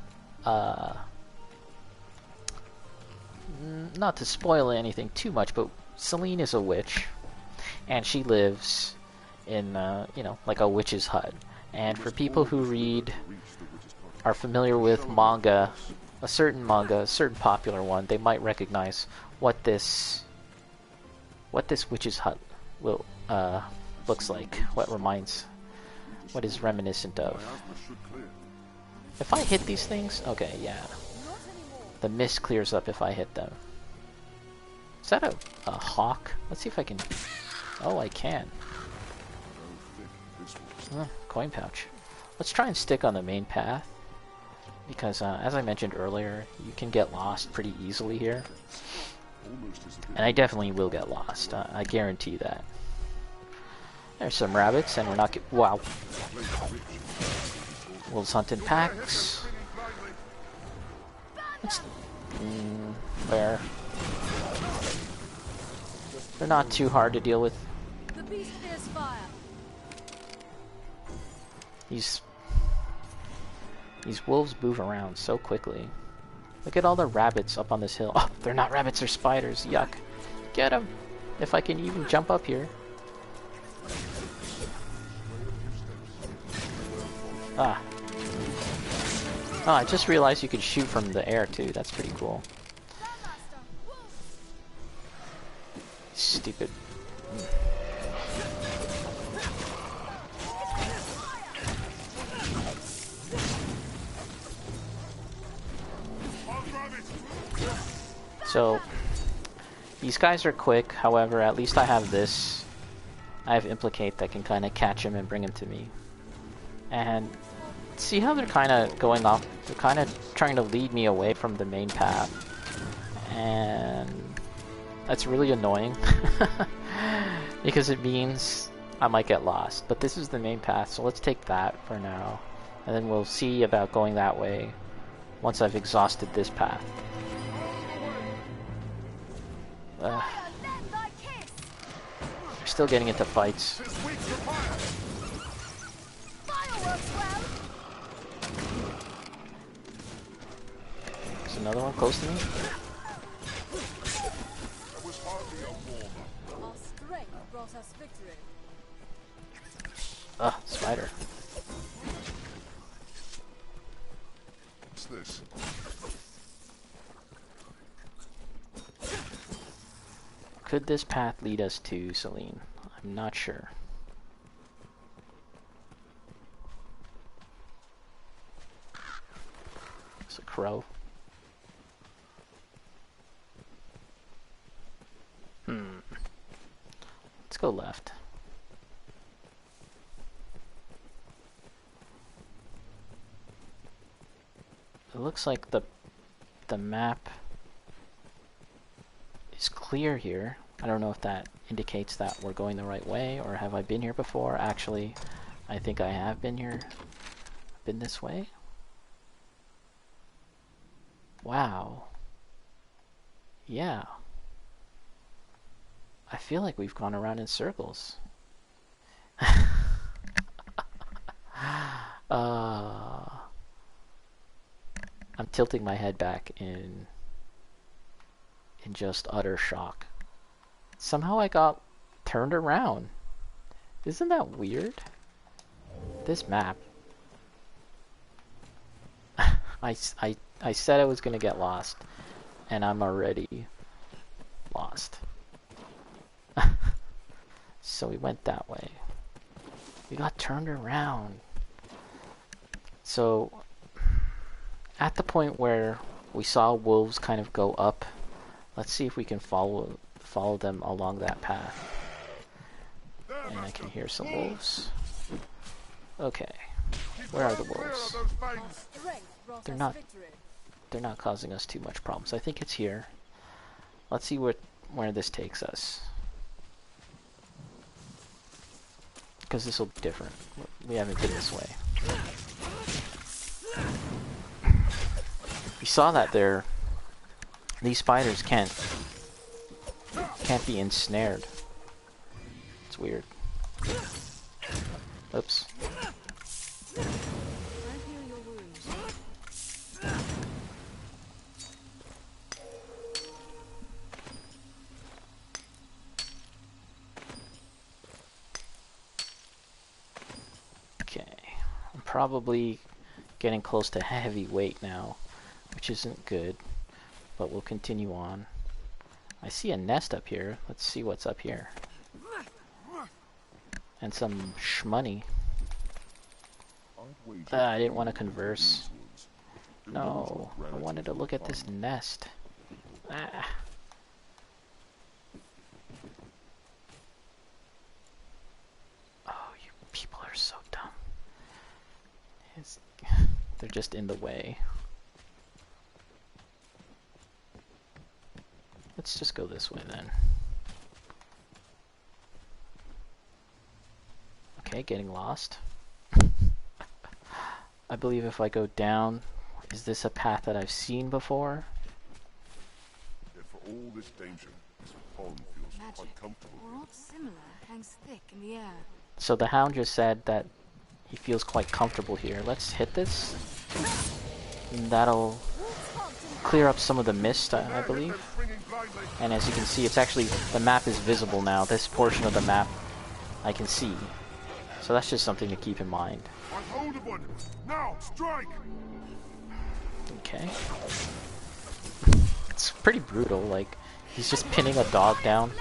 not to spoil anything too much, but Celine is a witch, and she lives in, like a witch's hut. And for people who are familiar with manga, a certain popular one, they might recognize what this witch's hut looks like, what is reminiscent of. If I hit these things, okay, yeah. The mist clears up if I hit them. Is that a hawk? Let's see if I can... Oh, I can. Coin pouch. Let's try and stick on the main path, because as I mentioned earlier, you can get lost pretty easily here. And I definitely will get lost. I guarantee that. There's some rabbits, and we're not wow. Wolves hunt in packs. Where? They're not too hard to deal with. The beast fears fire. These wolves move around so quickly. Look at all the rabbits up on this hill. Oh, they're not rabbits, they're spiders. Yuck. Get them! If I can even jump up here. Ah. Oh, I just realized you could shoot from the air too. That's pretty cool. Stupid. So, these guys are quick, however, at least I have this. I have Implicate that can kind of catch him and bring him to me. And see how they're kind of going off? They're kind of trying to lead me away from the main path. And that's really annoying. Because it means I might get lost. But this is the main path, so let's take that for now. And then we'll see about going that way once I've exhausted this path. We're still getting into fights. There's another one close to me. Our strength brought us victory. Ugh, spider. What's this? Could this path lead us to Celine? I'm not sure. It's a crow. Let's go left. It looks like the map is clear here. I don't know if that indicates that we're going the right way, or have I been here before? Actually, I think I have been here. Been this way? Wow. Yeah. I feel like we've gone around in circles. I'm tilting my head back in just utter shock. Somehow I got turned around. Isn't that weird? This map. I said I was gonna get lost, and I'm already lost. So we went that way. We got turned around. So at the point where we saw wolves kind of go up, let's see if we can follow them along that path. And I can hear some wolves. Okay. Where are the wolves? They're not causing us too much problems. I think it's here. Let's see where this takes us. Because this will be different. We haven't been this way. We saw that these spiders can't be ensnared. It's weird. Oops. Probably getting close to heavy weight now, which isn't good, but we'll continue on. I see a nest up here. Let's see what's up here. And some shmoney. I didn't want to converse. No, I wanted to look at this nest. Ah. Oh, you people are so dumb. They're just in the way. Let's just go this way then. Okay, getting lost. I believe if I go down, is this a path that I've seen before? Yet for all this danger, this pond feels quite comfortable. Or similar hangs thick in the air. So the hound just said that he feels quite comfortable here. Let's hit this. And that'll clear up some of the mist, I believe. And as you can see, it's actually, the map is visible now. This portion of the map I can see. So that's just something to keep in mind. Now, strike! Okay. It's pretty brutal, like, he's just pinning a dog down,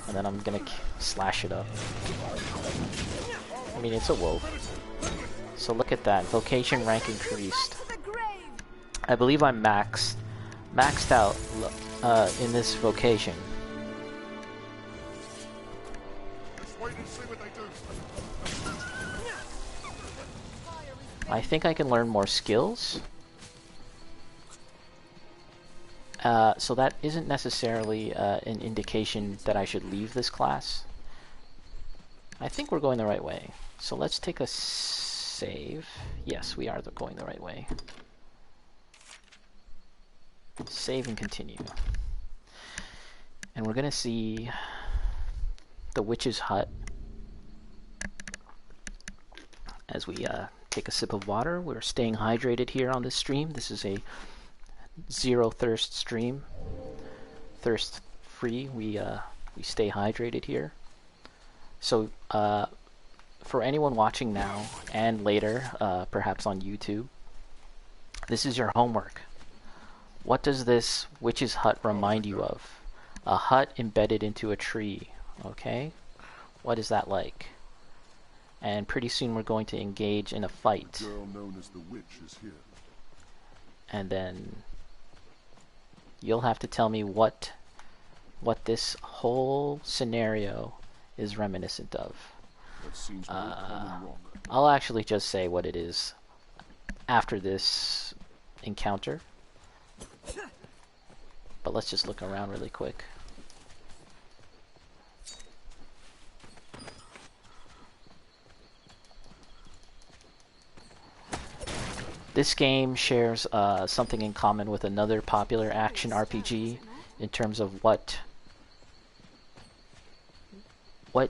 and then I'm gonna slash it up. I mean, it's a wolf. So look at that, vocation rank increased. I believe I'm maxed out in this vocation. I think I can learn more skills. So that isn't necessarily an indication that I should leave this class. I think we're going the right way. So let's take a save. Yes, we are going the right way. Save and continue. And we're gonna see the witch's hut as we take a sip of water. We're staying hydrated here on this stream. This is a zero thirst stream. Thirst free. We stay hydrated here. So for anyone watching now and later, perhaps on YouTube, this is your homework. What does this witch's hut remind you of? A hut embedded into a tree, okay? What is that like? And pretty soon we're going to engage in a fight. The girl known as the witch is here. And then you'll have to tell me what this whole scenario is reminiscent of. That seems more common rock. I'll actually just say what it is after this encounter. But let's just look around really quick. This game shares something in common with another popular action RPG in terms of what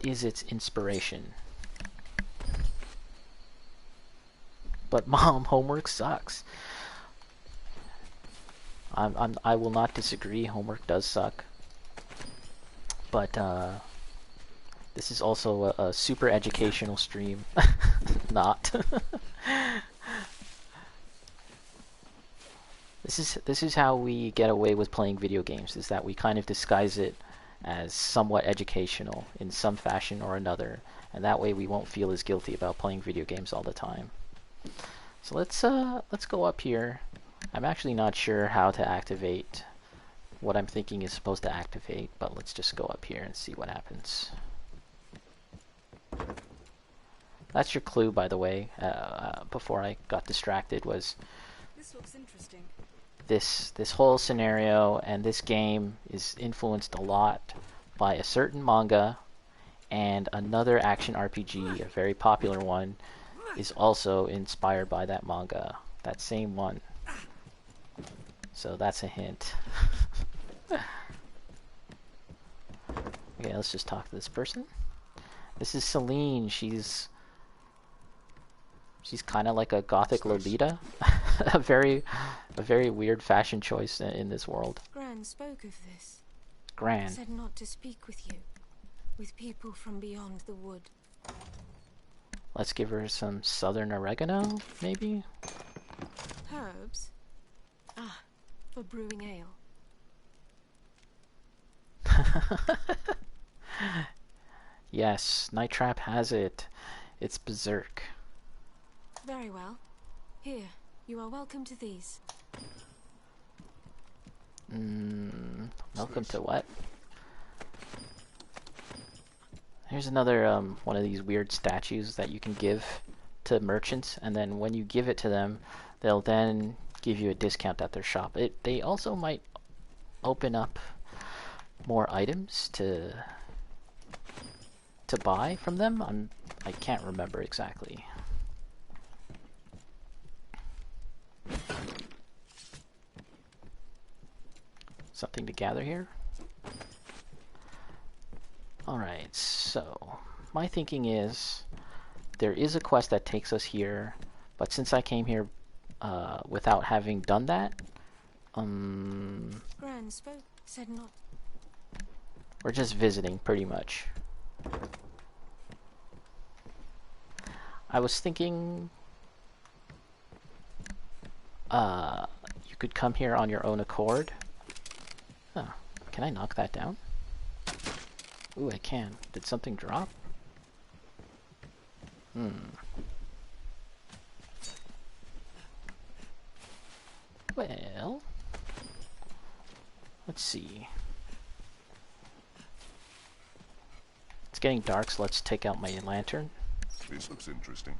is its inspiration. But Mom, homework sucks. I will not disagree. Homework does suck, but this is also a super educational stream. Not. This is how we get away with playing video games. Is that we kind of disguise it as somewhat educational in some fashion or another, and that way we won't feel as guilty about playing video games all the time. So let's go up here. I'm actually not sure how to activate what I'm thinking is supposed to activate, but let's just go up here and see what happens. That's your clue, by the way, before I got distracted, was This looks interesting. this whole scenario and this game is influenced a lot by a certain manga, and another action RPG, a very popular one, is also inspired by that manga, that same one. So that's a hint. Okay, let's just talk to this person. This is Celine. She's kind of like a gothic Lolita. a very weird fashion choice in this world. Gran spoke of this. Gran. Said not to speak with you, with people from beyond the wood. Let's give her some southern oregano, maybe? Herbs? Ah, for brewing ale. Yes, Night Trap has it. It's berserk. Very well. Here, you are welcome to these. Welcome to what? Here's another one of these weird statues that you can give to merchants, and then when you give it to them, they'll then give you a discount at their shop. They also might open up more items to buy from them. I can't remember exactly. Something to gather here. Alright, so my thinking is there is a quest that takes us here, but since I came here without having done that, Gran spoke, said not. We're just visiting, pretty much. I was thinking you could come here on your own accord. Oh, can I knock that down? Ooh, I can. Did something drop? Well, let's see. It's getting dark, so let's take out my lantern. This looks interesting.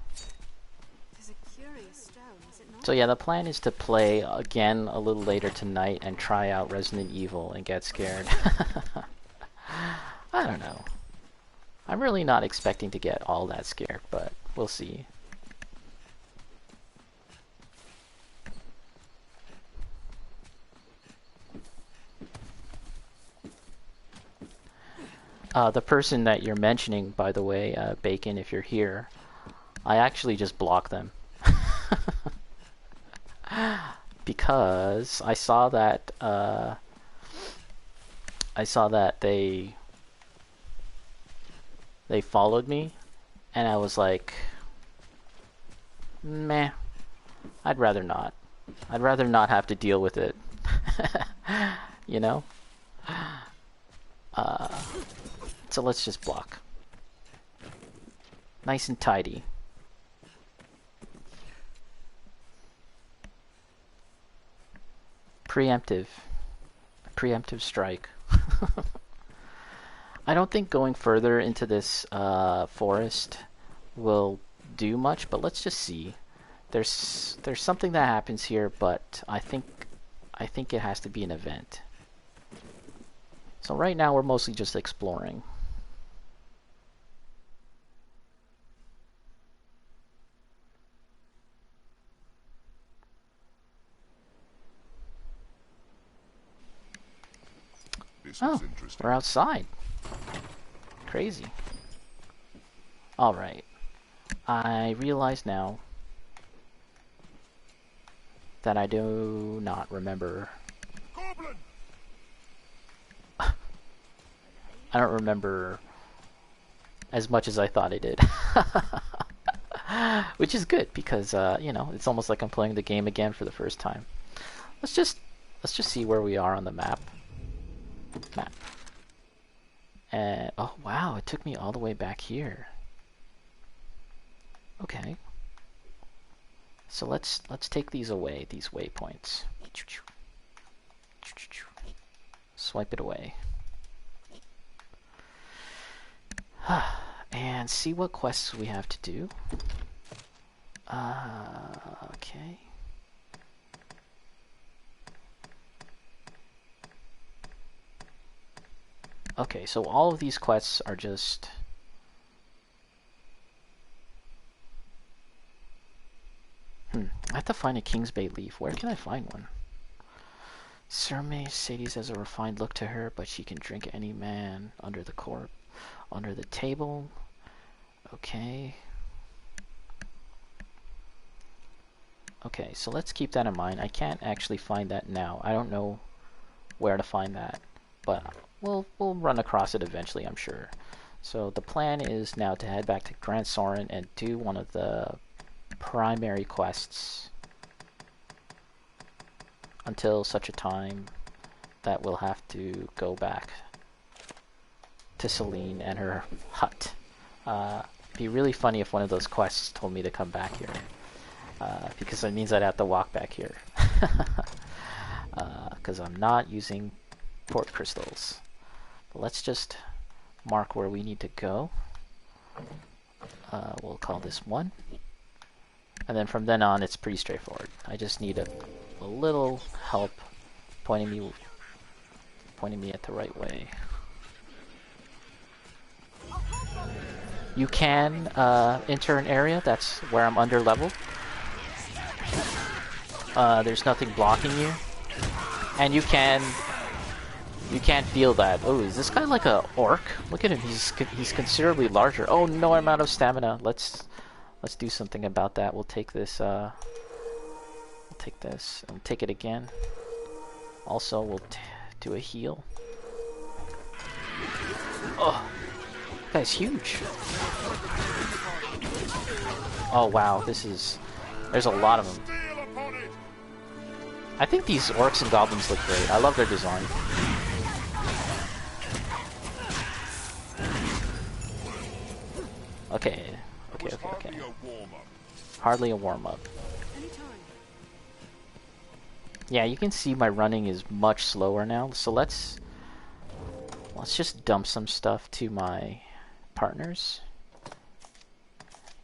There's a curious stone, is it not? So yeah, the plan is to play again a little later tonight and try out Resident Evil and get scared. I don't know. I'm really not expecting to get all that scared, but we'll see. The person that you're mentioning, by the way, Bacon, if you're here, I actually just blocked them. Because I saw that they followed me, and I was like, meh, I'd rather not. I'd rather not have to deal with it. You know? So let's just block. Nice and tidy. Preemptive strike. I don't think going further into this forest will do much, but let's just see. There's something that happens here, but I think it has to be an event. So right now we're mostly just exploring. Oh, we're outside. Crazy. Alright. I realize now that I do not remember. I don't remember as much as I thought I did. Which is good because you know, it's almost like I'm playing the game again for the first time. Let's just see where we are on the map. And oh wow, it took me all the way back here. Okay. So let's take these away, these waypoints. Swipe it away. and see what quests we have to do. Okay. Okay, so all of these quests are just... I have to find a Kingsbay leaf. Where can I find one? Sir Mercedes has a refined look to her, but she can drink any man under the under the table. Okay. Okay, so let's keep that in mind. I can't actually find that now. I don't know where to find that, but we'll run across it eventually, I'm sure. So the plan is now to head back to Grand Soren and do one of the primary quests until such a time that we'll have to go back to Celine and her hut. It'd be really funny if one of those quests told me to come back here, because it means I'd have to walk back here, because I'm not using port crystals. But let's just mark where we need to go. We'll call this 1. And then from then on, it's pretty straightforward. I just need a little help pointing me at the right way. You can enter an area that's where I'm under level. There's nothing blocking you, and you can't feel that. Oh, is this guy like a orc? Look at him. He's considerably larger. Oh no, I'm out of stamina. Let's do something about that. We'll take this. We'll take this and take it again. Also, we'll do a heal. Oh, that guy's huge. Oh wow, there's a lot of them. I think these orcs and goblins look great. I love their design. Okay. Hardly a warm-up. Yeah, you can see my running is much slower now, so let's just dump some stuff to my partners.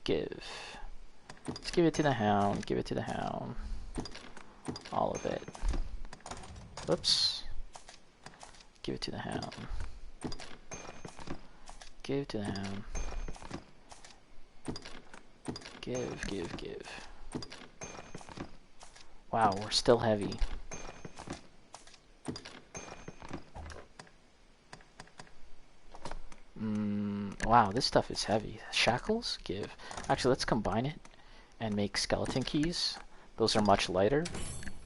Let's give it to the hound, give it to the hound. All of it. Whoops. Give it to the hound. Give it to the hound. Give. Wow, we're still heavy. Wow, this stuff is heavy. Shackles? Give. Actually, let's combine it and make skeleton keys. Those are much lighter,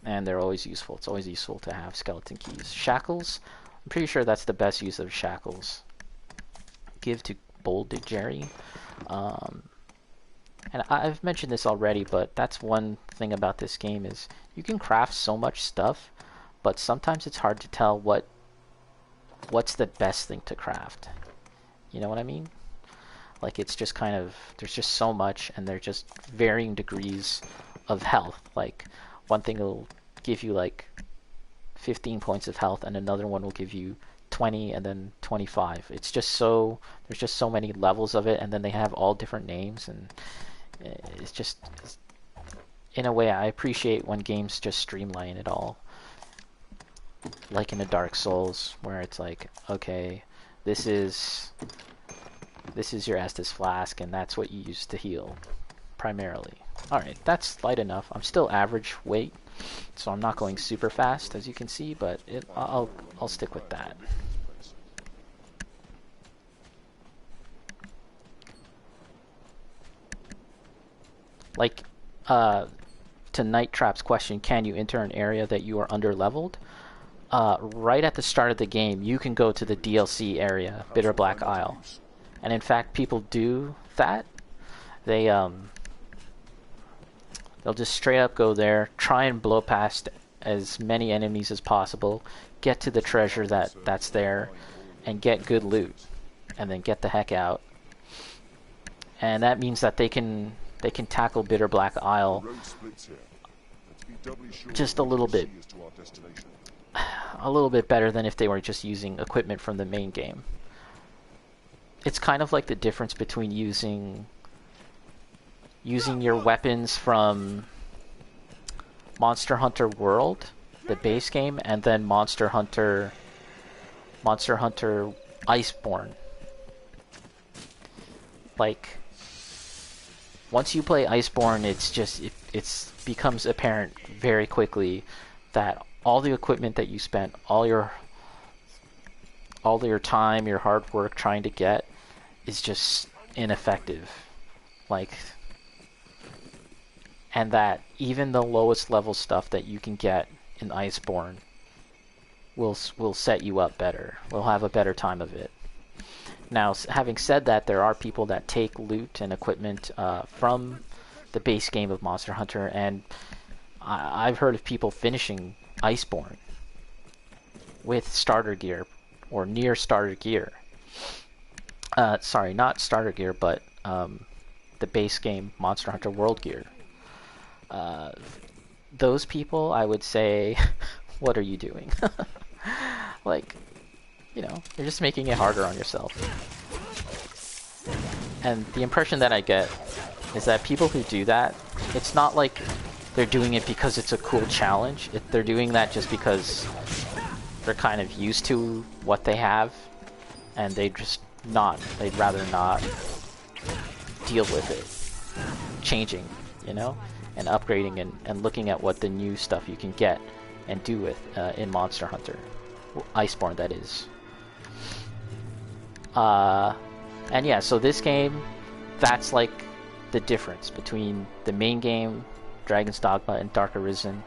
and they're always useful. It's always useful to have skeleton keys. Shackles? I'm pretty sure that's the best use of shackles. Give to Bold Jerry. And I've mentioned this already, but that's one thing about this game is you can craft so much stuff, but sometimes it's hard to tell what's the best thing to craft. You know what I mean? Like, it's just kind of, there's just so much, and they're just varying degrees of health. Like, one thing will give you like 15 points of health, and another one will give you 20 and then 25. It's just so, there's just so many levels of it, and then they have all different names, and it's just, in a way, I appreciate when games just streamline it all. Like in a Dark Souls, where it's like, okay, this is your Estus Flask, and that's what you use to heal, primarily. Alright, that's light enough. I'm still average weight, so I'm not going super fast, as you can see, but I'll stick with that. Like, to Night Trap's question, can you enter an area that you are under-leveled? Right at the start of the game, you can go to the DLC area, Bitter Black Isle. And in fact, people do that. They'll just straight up go there, try and blow past as many enemies as possible, get to the treasure that's there, and get good loot, and then get the heck out. And that means that they can tackle Bitter Black Isle just a little bit better than if they were just using equipment from the main game. it's kind of like the difference between using your weapons from Monster Hunter World, the base game, and then Monster Hunter Iceborne. Like, once you play Iceborne, it becomes apparent very quickly that all the equipment that you spent all your time, your hard work trying to get is just ineffective. Like, and that even the lowest level stuff that you can get in Iceborne will set you up better. Will have a better time of it. Now, having said that, there are people that take loot and equipment from the base game of Monster Hunter, and I've heard of people finishing Iceborne with starter gear or near starter gear. Sorry, not starter gear, but the base game Monster Hunter World gear. Those people, I would say, what are you doing? Like, you know, you're just making it harder on yourself. And the impression that I get is that people who do that, it's not like they're doing it because it's a cool challenge. They're doing that just because they're kind of used to what they have, and they'd rather not deal with it changing, you know, and upgrading and looking at what the new stuff you can get and do with in Monster Hunter Iceborne, that is. And yeah, so this game, that's like the difference between the main game, Dragon's Dogma, and Dark Arisen,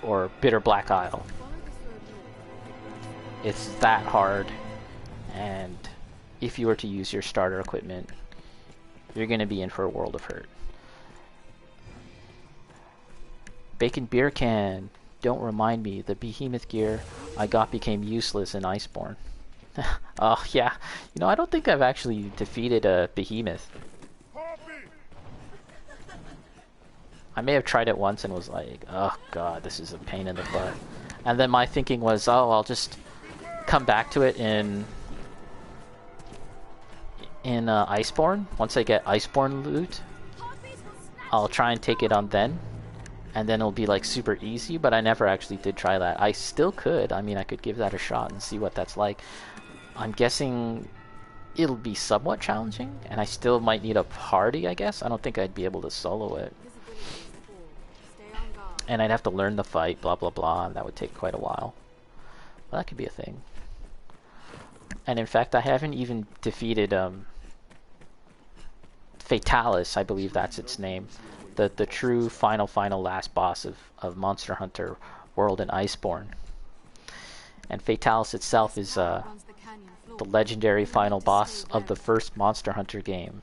or Bitter Black Isle. It's that hard, and if you were to use your starter equipment, you're going to be in for a world of hurt. Bacon Beer Can, don't remind me, the behemoth gear I got became useless in Iceborne. Oh yeah, you know, I don't think I've actually defeated a behemoth. I may have tried it once and was like, oh god, this is a pain in the butt. And then my thinking was, oh, I'll just come back to it in Iceborne. Once I get Iceborne loot, I'll try and take it on then. And then it'll be like super easy, but I never actually did try that. I still could. I mean, I could give that a shot and see what that's like. I'm guessing it'll be somewhat challenging, and I still might need a party, I guess. I don't think I'd be able to solo it. And I'd have to learn the fight, blah blah blah, and that would take quite a while. Well, that could be a thing. And in fact, I haven't even defeated Fatalis, I believe that's its name. The true final last boss of Monster Hunter World and Iceborne. And Fatalis itself is the legendary final boss of the first Monster Hunter game,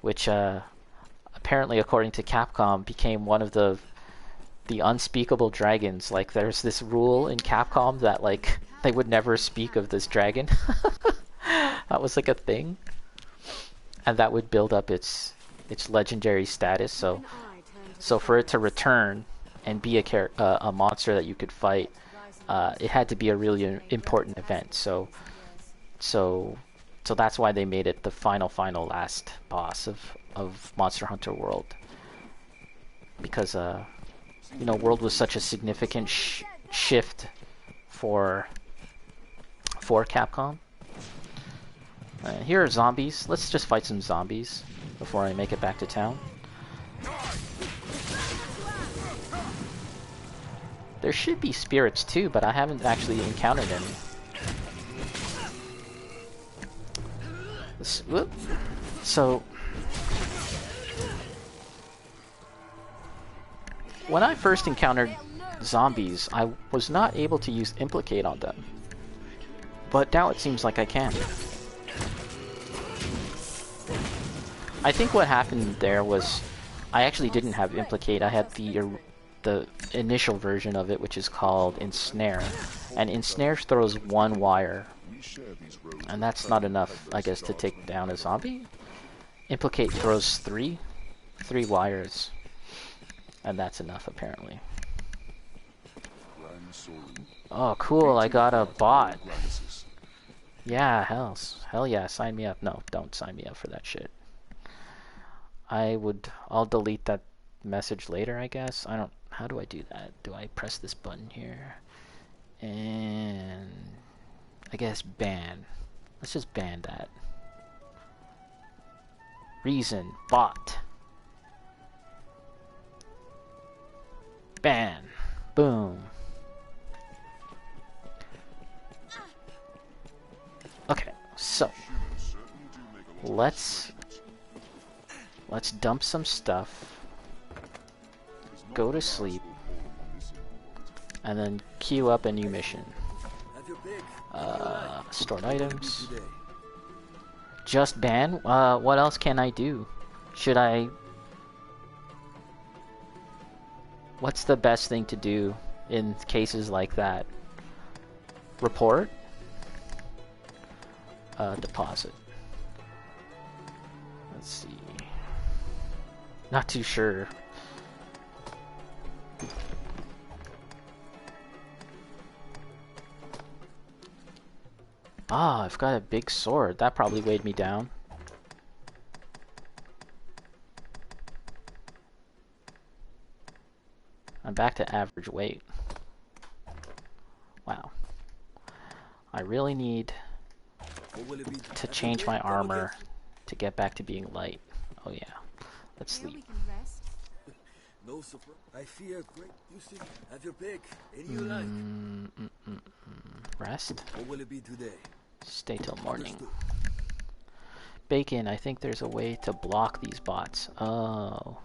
which apparently, according to Capcom, became one of the unspeakable dragons. Like, there's this rule in Capcom that, like, they would never speak of this dragon. That was like a thing, and that would build up its legendary status. So for it to return and be a monster that you could fight, it had to be a really important event. So that's why they made it the final last boss of Monster Hunter World, because you know, World was such a significant shift for Capcom. Here are zombies. Let's just fight some zombies before I make it back to town. There should be spirits too, but I haven't actually encountered any. So, when I first encountered zombies, I was not able to use Implicate on them. But now it seems like I can. I think what happened there was I actually didn't have Implicate. I had the initial version of it, which is called Ensnare. And Ensnare throws one wire. And that's not enough, I guess, to take down a zombie. Implicate throws three wires. And that's enough, apparently. Oh, cool, I got a bot. Yeah, hell yeah, sign me up. No, don't sign me up for that shit. I'll delete that message later, I guess. How do I do that? Do I press this button here? And I guess ban. Let's just ban that. Reason, bot. Ban. Boom. Okay, so let's dump some stuff, go to sleep, and then queue up a new mission. Stored items. Just ban? What else can I do? Should I... What's the best thing to do in cases like that? Report? Deposit. Let's see. Not too sure. Ah, I've got a big sword. That probably weighed me down. I'm back to average weight. Wow. I really need to change my armor to get back to being light. Oh yeah. Let's sleep. No surprise. I fear great. You see, have your pick. Any you like. Rest. What will it be today? Stay till morning. Bacon, I think there's a way to block these bots. Oh.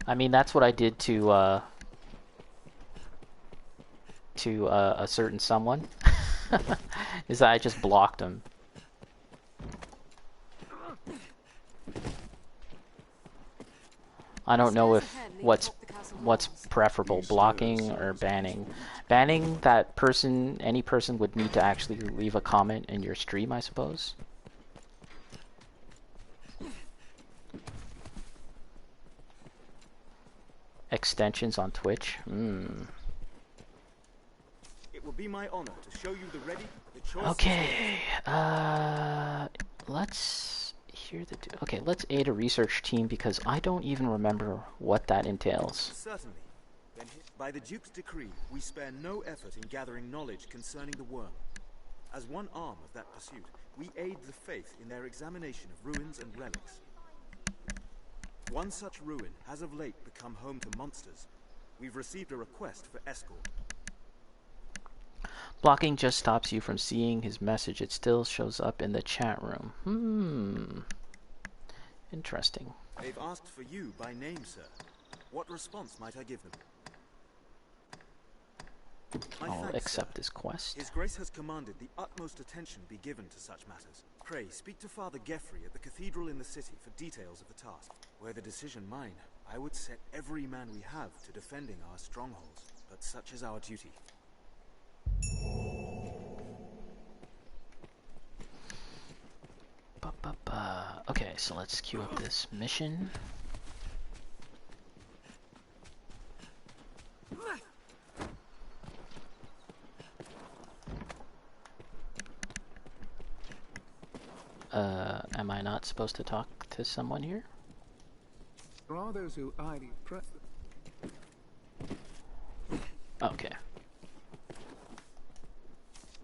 I mean, that's what I did to a certain someone. Is that I just blocked him. I don't know if what's preferable, blocking or banning. Banning that person, any person would need to actually leave a comment in your stream, I suppose. Extensions on Twitch. It will be my honor to show you the ready. Okay. Let's hear the. Okay, let's aid a research team because I don't even remember what that entails. Certainly. Then, by the Duke's decree, we spare no effort in gathering knowledge concerning the worm. As one arm of that pursuit, we aid the faith in their examination of ruins and relics. One such ruin has of late become home to monsters. We've received a request for escort. Blocking just stops you from seeing his message. It still shows up in the chat room. Interesting. They've asked for you by name, sir. What response might I give them? I'll accept this quest. His Grace has commanded the utmost attention be given to such matters. Pray, speak to Father Geoffrey at the cathedral in the city for details of the task. Were the decision mine, I would set every man we have to defending our strongholds. But such is our duty. Okay, so let's queue up this mission. Am I not supposed to talk to someone here? There are those who idly press. Okay.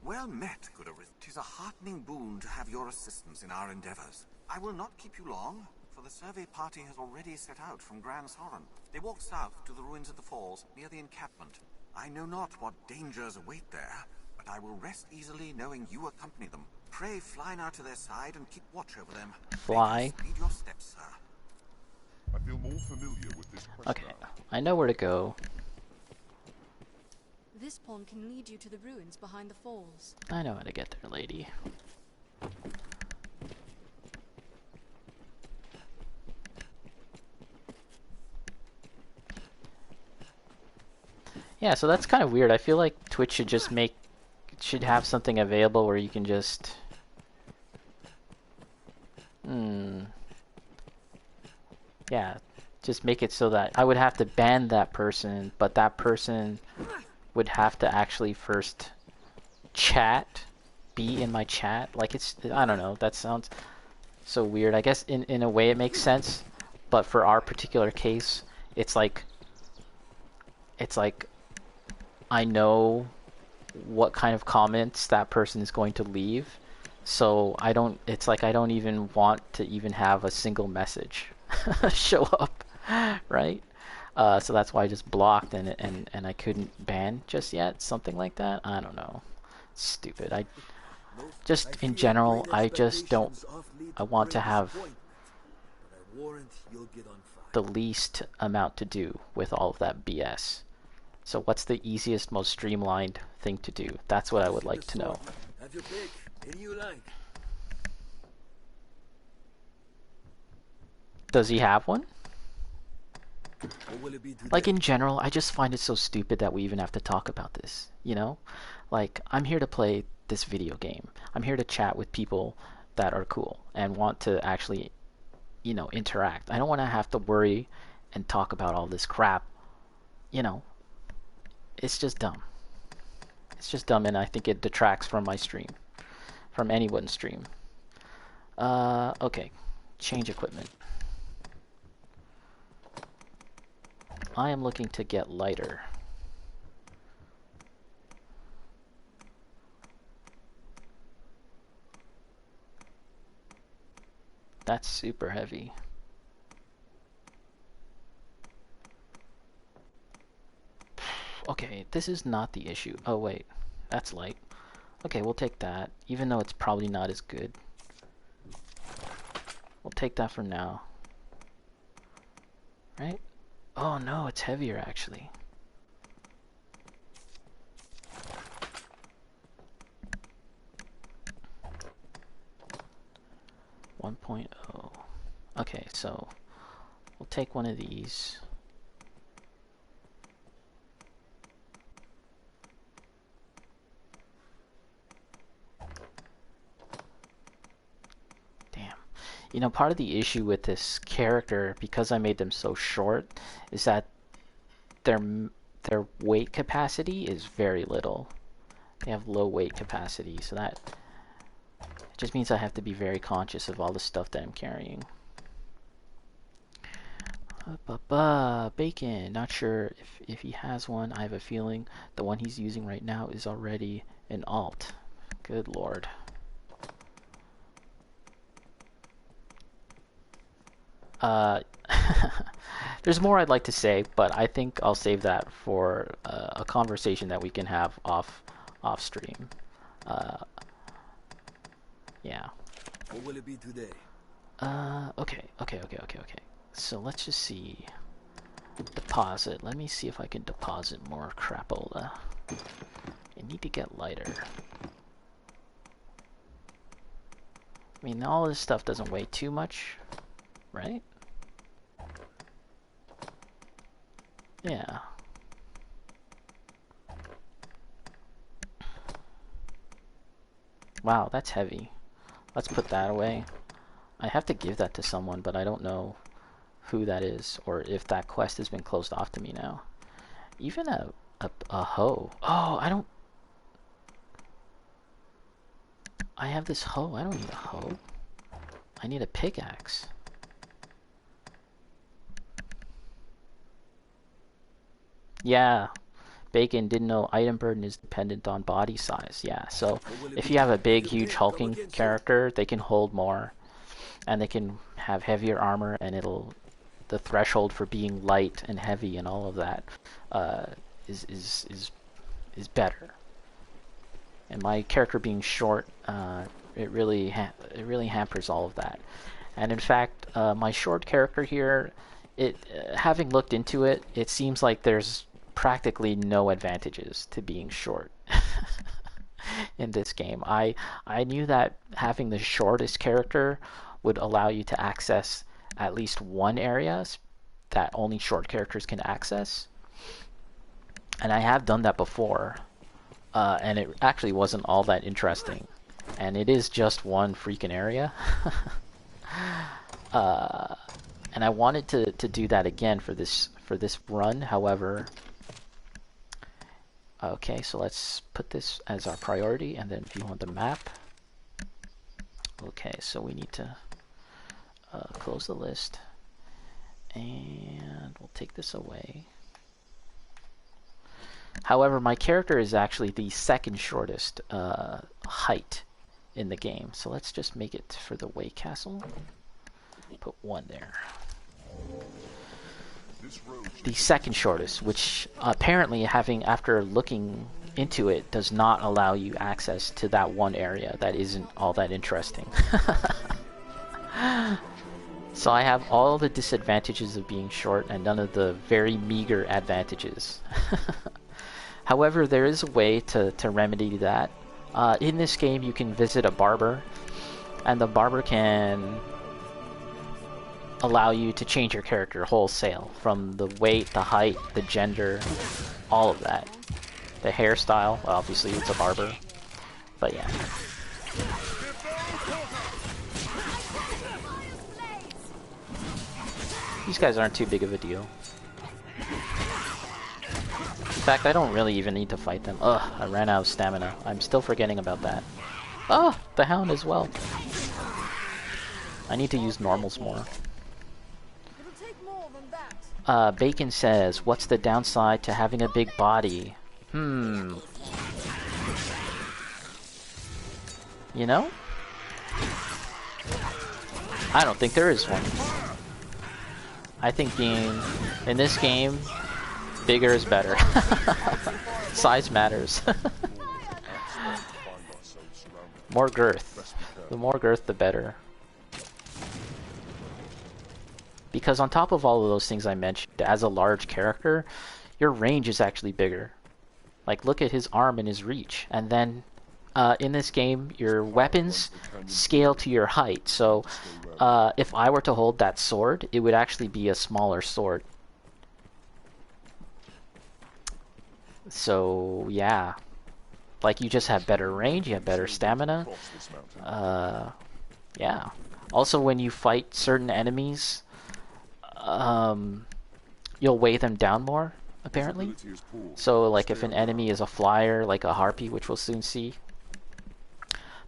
Well met, good Arisen. 'Tis a heartening boon to have your assistance in our endeavors. I will not keep you long, for the survey party has already set out from Gran Soren. They walked south to the ruins of the falls, near the encampment. I know not what dangers await there, but I will rest easily knowing you accompany them. Pray fly now to their side and keep watch over them. Fly. Speed your steps, sir. I feel more familiar with this quest. Okay, I know where to go. This pawn can lead you to the ruins behind the falls. I know how to get there, lady. Yeah, so that's kind of weird. I feel like Twitch should just should have something available where you can just Yeah, just make it so that I would have to ban that person, but that person would have to actually first chat, be in my chat. Like, it's, I don't know, that sounds so weird. I guess in a way it makes sense, but for our particular case, it's like I know what kind of comments that person is going to leave, so it's like I don't even want to even have a single message show up, right? So that's why I just blocked and I couldn't ban just yet, something like that. I don't know. Stupid. I just, in general, I just don't, I want to have the least amount to do with all of that BS. So what's the easiest, most streamlined thing to do? That's what I would like to know. Have your pick. Any you like. Does he have one? What will it be today? Like, in general, I just find it so stupid that we even have to talk about this, you know? Like, I'm here to play this video game. I'm here to chat with people that are cool and want to actually, you know, interact. I don't want to have to worry and talk about all this crap, you know? It's just dumb. It's just dumb, and I think it detracts from my stream. From anyone's stream. Okay. Change equipment. I am looking to get lighter. That's super heavy. Okay, this is not the issue. Oh wait, that's light. Okay, we'll take that, even though it's probably not as good. We'll take that for now. Right? Oh no, it's heavier actually. .0. Okay, so we'll take one of these. Damn. You know, part of the issue with this character, because I made them so short, is that their weight capacity is very little. They have low weight capacity, so that just means I have to be very conscious of all the stuff that I'm carrying. Bacon, not sure if he has one. I have a feeling the one he's using right now is already an alt. Good lord. There's more I'd like to say, but I think I'll save that for a conversation that we can have off stream. Yeah. What will it be today? Okay. So let's just see. Deposit. Let me see if I can deposit more crapola. I need to get lighter. I mean, all this stuff doesn't weigh too much, right? Yeah. Wow, that's heavy. Let's put that away. I have to give that to someone, but I don't know who that is, or if that quest has been closed off to me now. Even a hoe. Oh, I have this hoe. I don't need a hoe. I need a pickaxe. Yeah. Bacon didn't know item burden is dependent on body size. Yeah, so if you have a big, huge hulking character, they can hold more, and they can have heavier armor, and the threshold for being light and heavy and all of that is better. And my character being short, it really hampers all of that. And in fact, my short character here, having looked into it, it seems like there's practically no advantages to being short in this game. I knew that having the shortest character would allow you to access at least one area that only short characters can access, and I have done that before, and it actually wasn't all that interesting, and it is just one freaking area. And I wanted to do that again for this run. However, okay, so let's put this as our priority and then view on the map. Okay, so we need to close the list, and we'll take this away. However, my character is actually the second shortest height in the game, so let's just make it for the Way Castle. Put 1 there. The second shortest, which apparently, after looking into it, does not allow you access to that one area that isn't all that interesting. So I have all the disadvantages of being short and none of the very meager advantages. However, there is a way to remedy that. In this game, you can visit a barber, and the barber can allow you to change your character wholesale, from the weight, the height, the gender, all of that. The hairstyle, well, obviously it's a barber, but yeah. These guys aren't too big of a deal. In fact, I don't really even need to fight them. Ugh, I ran out of stamina. I'm still forgetting about that. Oh, the hound as well. I need to use normals more. Bacon says, what's the downside to having a big body? You know? I don't think there is one. I think being, in this game, bigger is better. Size matters. More girth. The more girth, the better. Because on top of all of those things I mentioned, as a large character, your range is actually bigger. Like, look at his arm and his reach. And then, in this game, your weapons scale to your height. So, if I were to hold that sword, it would actually be a smaller sword. So, yeah. Like, you just have better range, you have better stamina. Yeah. Also, when you fight certain enemies, you'll weigh them down more, apparently. So, like, if an enemy is a flyer, like a harpy, which we'll soon see,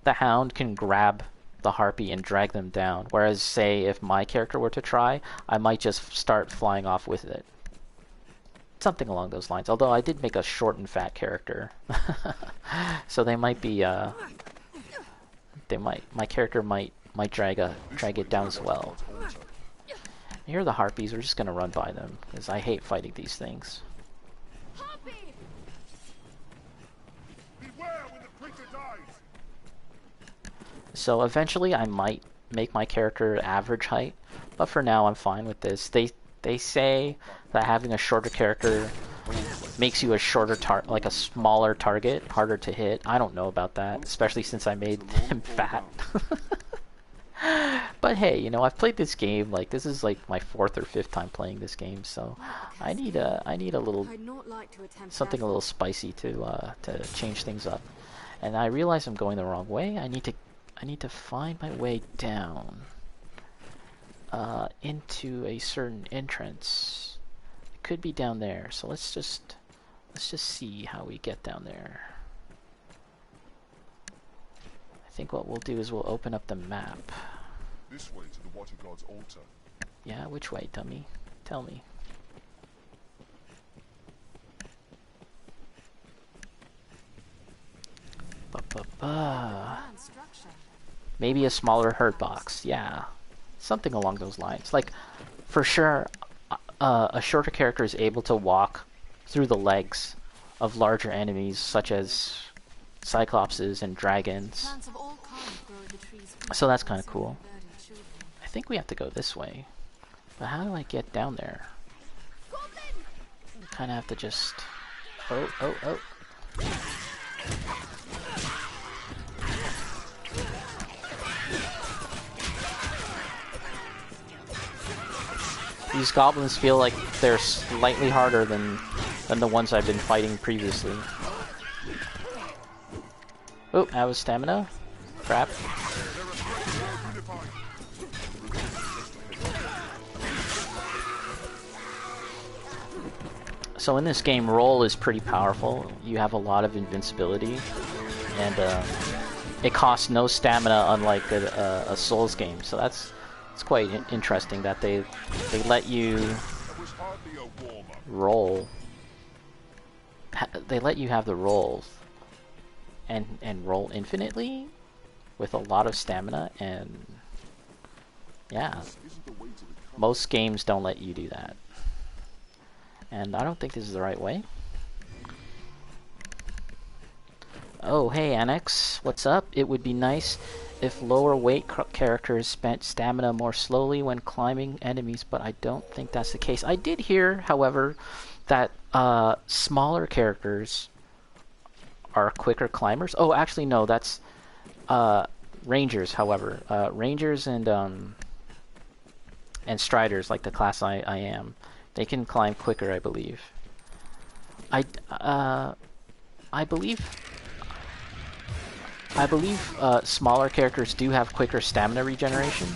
the hound can grab the harpy and drag them down. Whereas, say, if my character were to try, I might just start flying off with it. Something along those lines. Although I did make a short and fat character. So they might be, my character might drag it down as well. Here are the harpies. We're just gonna run by them because I hate fighting these things. So eventually I might make my character average height, but for now I'm fine with this. They say that having a shorter character makes you a like a smaller target, harder to hit. I don't know about that, especially since I made him fat. But hey, you know, I've played this game, like, this is like my 4th or 5th time playing this game, so I need a little something a little spicy to change things up. And I realize I'm going the wrong way. I need to find my way down into a certain entrance. It could be down there, so let's just see how we get down there. I think what we'll do is we'll open up the map. This way to the Water God's altar. Yeah, which way, dummy? Tell me. Maybe a smaller hurt box, yeah. Something along those lines. Like, for sure, a shorter character is able to walk through the legs of larger enemies, such as Cyclopses and dragons. So that's kind of cool. I think we have to go this way. But how do I get down there? I kind of have to just... Oh. These goblins feel like they're slightly harder than the ones I've been fighting previously. Oh, that was stamina. Crap. So in this game, roll is pretty powerful. You have a lot of invincibility, and it costs no stamina, unlike a Souls game. So it's quite interesting that they let you roll. They let you have the rolls and roll infinitely with a lot of stamina, and yeah, most games don't let you do that. And I don't think this is the right way. Oh, hey Annex, what's up? It would be nice if lower weight characters spent stamina more slowly when climbing enemies, but I don't think that's the case. I did hear, however, that smaller characters are quicker climbers. Oh, actually no, that's Rangers, however. Rangers and Striders, like the class I am. They can climb quicker, I believe. I believe smaller characters do have quicker stamina regeneration.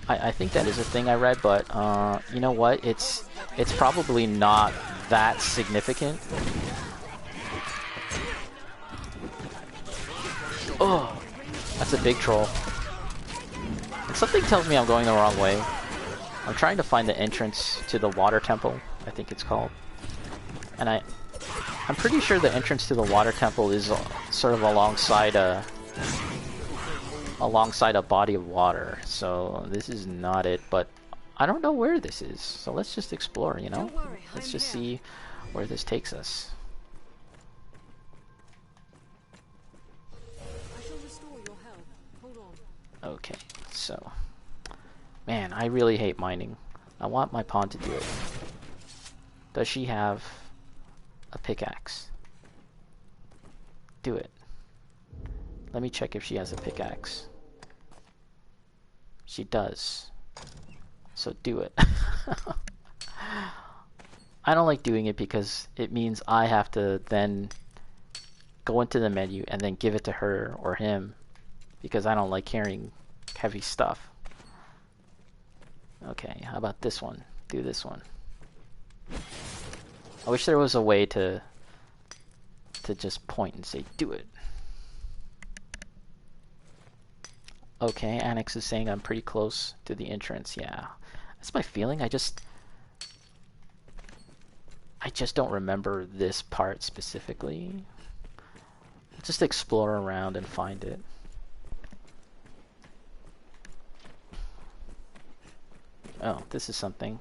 I think that is a thing I read, but you know what? It's probably not that significant. Oh, that's a big troll. And something tells me I'm going the wrong way. I'm trying to find the entrance to the water temple, I think it's called. And I'm pretty sure the entrance to the water temple is sort of alongside a body of water. So this is not it, but I don't know where this is. So let's just explore, you know? Let's just see where this takes us. Okay, so man, I really hate mining. I want my pawn to do it. Does she have a pickaxe? Do it. Let me check if she has a pickaxe. She does. So do it. I don't like doing it because it means I have to then go into the menu and then give it to her or him, because I don't like carrying heavy stuff. Okay, how about this one? Do this one. I wish there was a way to just point and say, do it. Okay, Annex is saying I'm pretty close to the entrance. Yeah, that's my feeling. I just don't remember this part specifically. Just explore around and find it. Oh, this is something.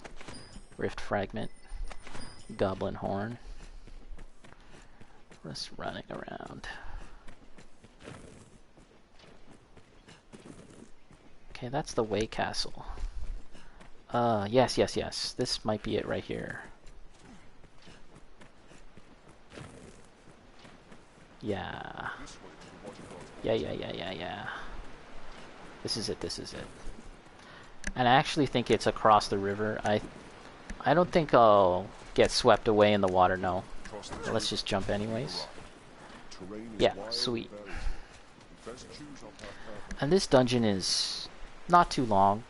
Rift fragment. Goblin horn. Just running around. Okay, that's the Way Castle. Yes. This might be it right here. Yeah. Yeah. This is it. And I actually think it's across the river. I don't think I'll get swept away in the water, no. But let's just jump anyways. Yeah, sweet. And this dungeon is not too long.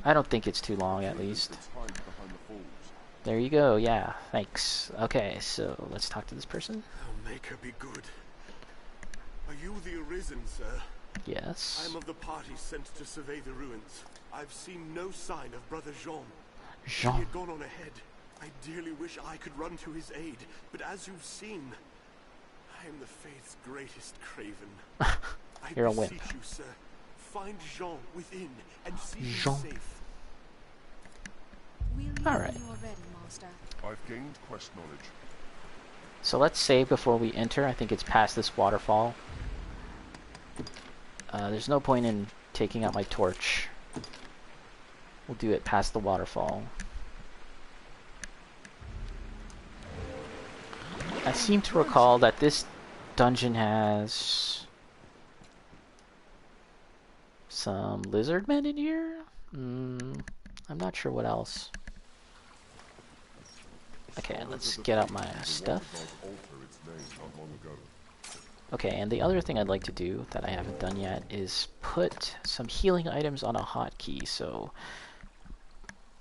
I don't think it's too long, at least. There you go, yeah, thanks. Okay, so let's talk to this person. Oh, make her be good. Are you the Arisen, sir? Yes. I am of the party sent to survey the ruins. I've seen no sign of Brother Jean. Jean? He had gone on ahead. I dearly wish I could run to his aid, but as you've seen, I am the Faith's greatest craven. You're a beseech wimp. you, sir, find Jean within and see Jean. him safe. Alright. I've gained quest knowledge. So let's save before we enter. I think it's past this waterfall. There's no point in taking out my torch. We'll do it past the waterfall. I seem to recall that this dungeon has some lizard men in here? I'm not sure what else. Okay, let's get out my stuff. Okay, and the other thing I'd like to do that I haven't done yet is put some healing items on a hotkey. So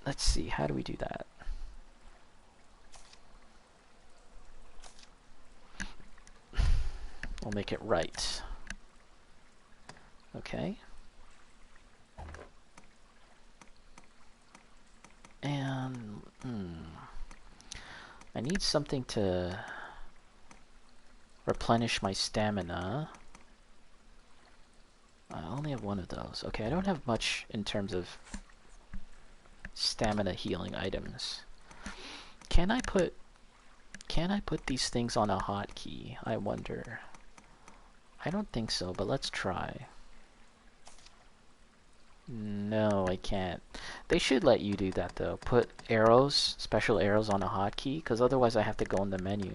let's see, how do we do that? We'll make it right. Okay. And I need something to replenish my stamina. I only have one of those. Okay, I don't have much in terms of stamina healing items. Can I put these things on a hotkey? I wonder. I don't think so, but let's try. No, I can't. They should let you do that though. Put arrows, special arrows on a hotkey, because otherwise I have to go in the menu.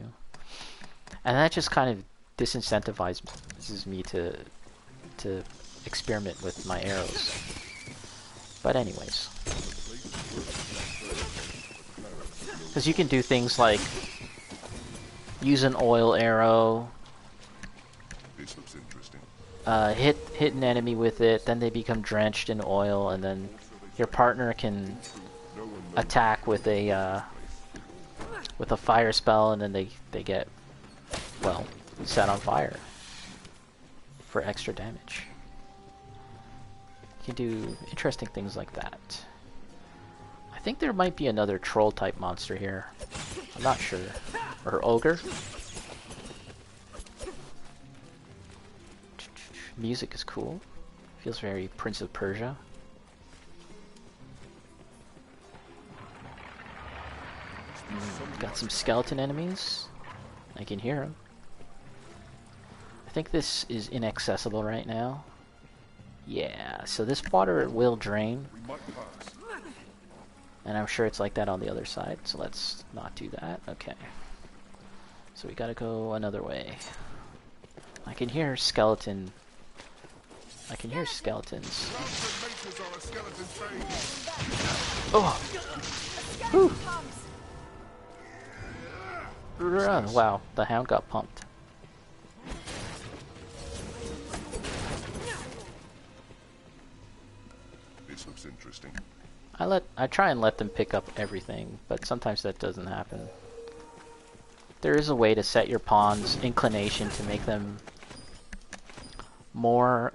And that just kind of disincentivizes me to experiment with my arrows. But anyways. Because you can do things like use an oil arrow, This looks interesting. hit an enemy with it, then they become drenched in oil, and then your partner can attack with a fire spell, and then they get, well, set on fire for extra damage. You can do interesting things like that. I think there might be another troll type monster here. I'm not sure. Or ogre. Music is cool. Feels very Prince of Persia. Got some skeleton enemies. I can hear them. I think this is inaccessible right now. Yeah, so this water will drain. And I'm sure it's like that on the other side, so let's not do that. Okay. So we gotta go another way. I can hear skeleton. I can hear skeletons. Oh! Whew. Wow, the hound got pumped. This looks interesting. I try and let them pick up everything, but sometimes that doesn't happen. There is a way to set your pawn's inclination to make them more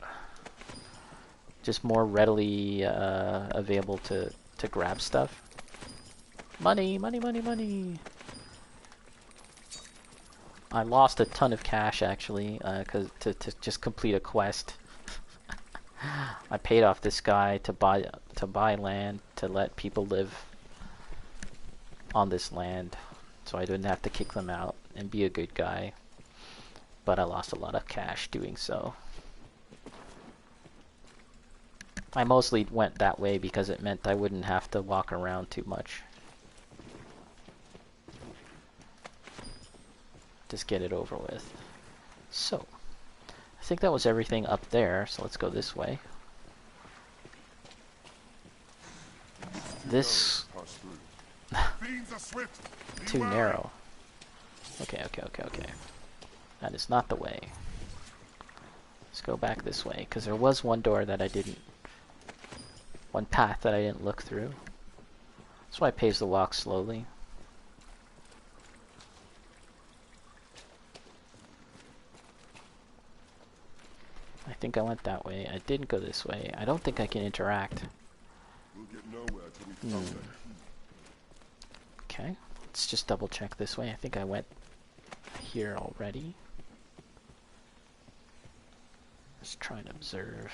readily available to grab stuff. Money, money, money, money. I lost a ton of cash actually, cause to just complete a quest. I paid off this guy to buy land to let people live on this land, so I didn't have to kick them out and be a good guy. But I lost a lot of cash doing so. I mostly went that way because it meant I wouldn't have to walk around too much. Just get it over with. So, I think that was everything up there, so let's go this way. This... too narrow. Okay. That is not the way. Let's go back this way, because there was one door that I didn't... one path that I didn't look through. That's why it pays to walk slowly. I think I went that way. I didn't go this way. I don't think I can interact. We'll get nowhere till we found that. Okay, let's just double check this way. I think I went here already. Let's try and observe.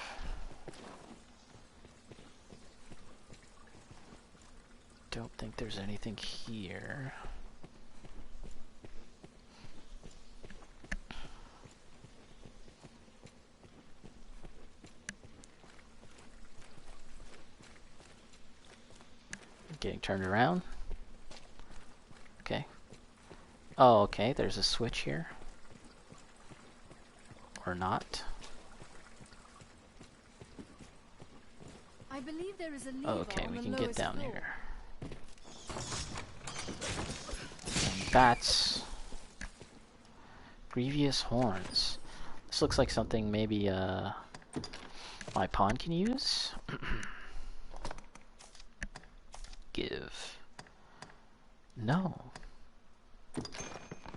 Don't think there's anything here. Getting turned around. Okay. Oh, okay, there's a switch here. Or not. I believe there is a lever Okay, on we the can get lowest down floor. here. And bats. Grievous horns. This looks like something maybe my pawn can use. Give. No.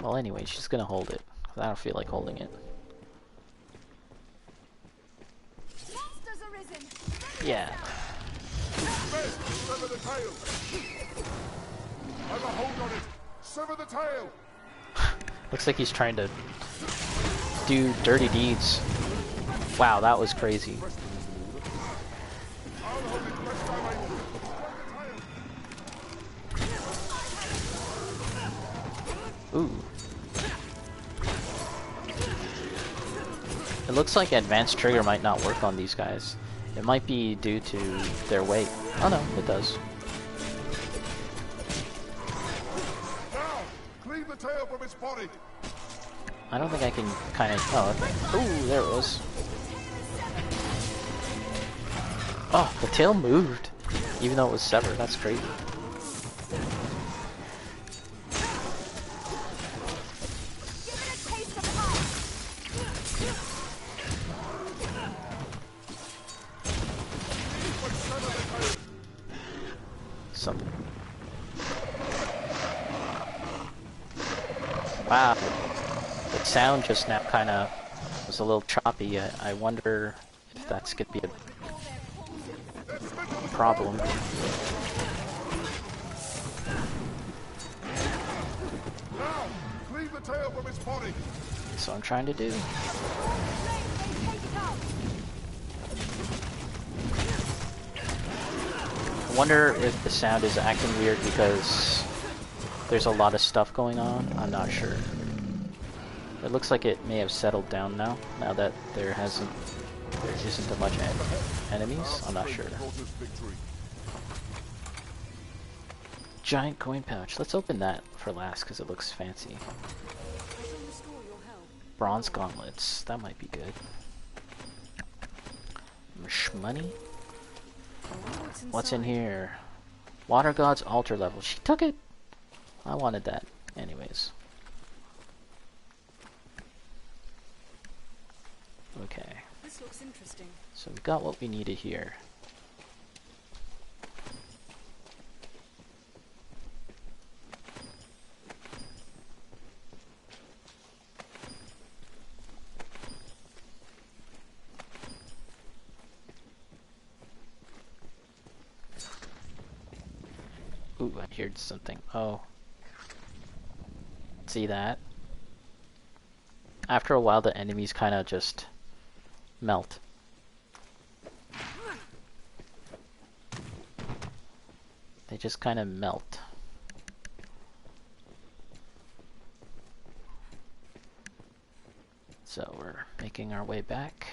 Well, anyway, she's gonna hold it. I don't feel like holding it. Yeah. Sever the tail! I've a hold on it! Sever the tail! Looks like he's trying to do dirty deeds. Wow, that was crazy. Ooh. It looks like advanced trigger might not work on these guys. It might be due to their weight. Oh no, it does. Now, cleave the tail from its body. I don't think I can kind of... Oh, okay. Ooh, there it was. Oh, the tail moved, even though it was severed. That's crazy. Something. Wow. The sound just now kind of was a little choppy. I wonder if that's going to be a problem. Now, cleave the tail from its body. That's what I'm trying to do. I wonder if the sound is acting weird because there's a lot of stuff going on. I'm not sure. It looks like it may have settled down now that there isn't a much enemies. I'm not sure. Giant coin pouch. Let's open that for last because it looks fancy. Bronze gauntlets. That might be good. Money. What's in here? Water God's altar level. She took it. I wanted that. Anyways. Okay. This looks interesting. So we got what we needed here. Ooh, I heard something. Oh. See that? After a while, the enemies kind of just melt. They just kind of melt. So we're making our way back.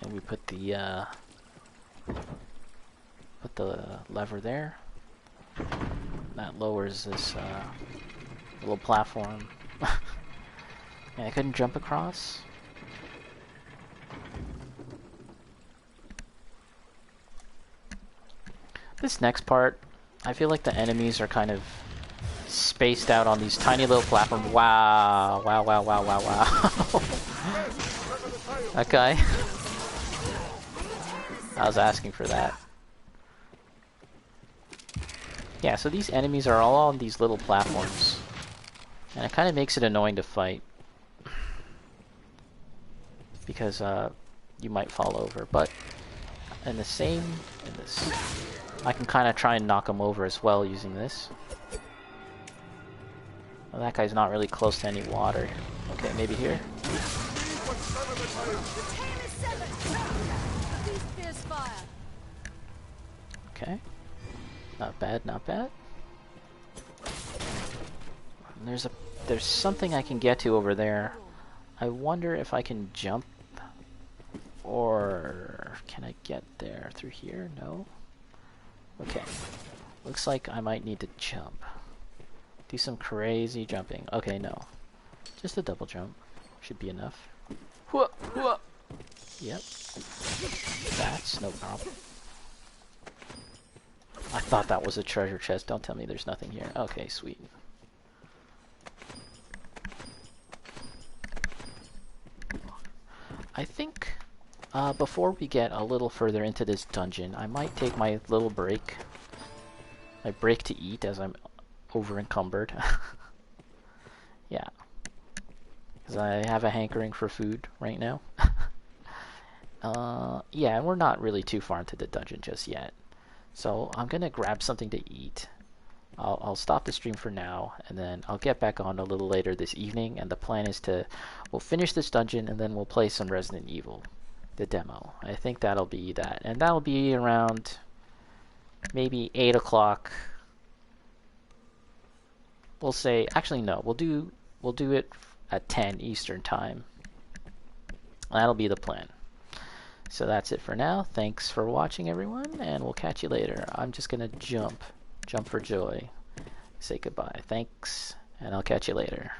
And we put the lever there. That lowers this little platform. And I couldn't jump across. This next part, I feel like the enemies are kind of spaced out on these tiny little platforms. Wow, wow, wow, wow, wow, wow. That guy. I was asking for that. Yeah, so these enemies are all on these little platforms. And it kind of makes it annoying to fight. Because you might fall over. But in this, I can kind of try and knock him over as well using this. Well, that guy's not really close to any water. Okay, maybe here? Okay. Not bad, not bad. And there's something I can get to over there. I wonder if I can jump, or can I get there through here? No. Okay. Looks like I might need to jump. Do some crazy jumping. Okay, no. Just a double jump should be enough. Yep. That's no problem. I thought that was a treasure chest. Don't tell me there's nothing here. Okay, sweet. I think before we get a little further into this dungeon, I might take my little break I break to eat as I'm over encumbered. Yeah. Because I have a hankering for food right now. Yeah, and we're not really too far into the dungeon just yet. So I'm going to grab something to eat. I'll stop the stream for now, and then I'll get back on a little later this evening, and the plan is we'll finish this dungeon, and then we'll play some Resident Evil, the demo. I think that'll be that. And that'll be around maybe 8 o'clock. We'll say, actually no, we'll do it at 10 Eastern time. That'll be the plan. So that's it for now. Thanks for watching, everyone, and we'll catch you later. I'm just gonna jump for joy, say goodbye. Thanks, and I'll catch you later.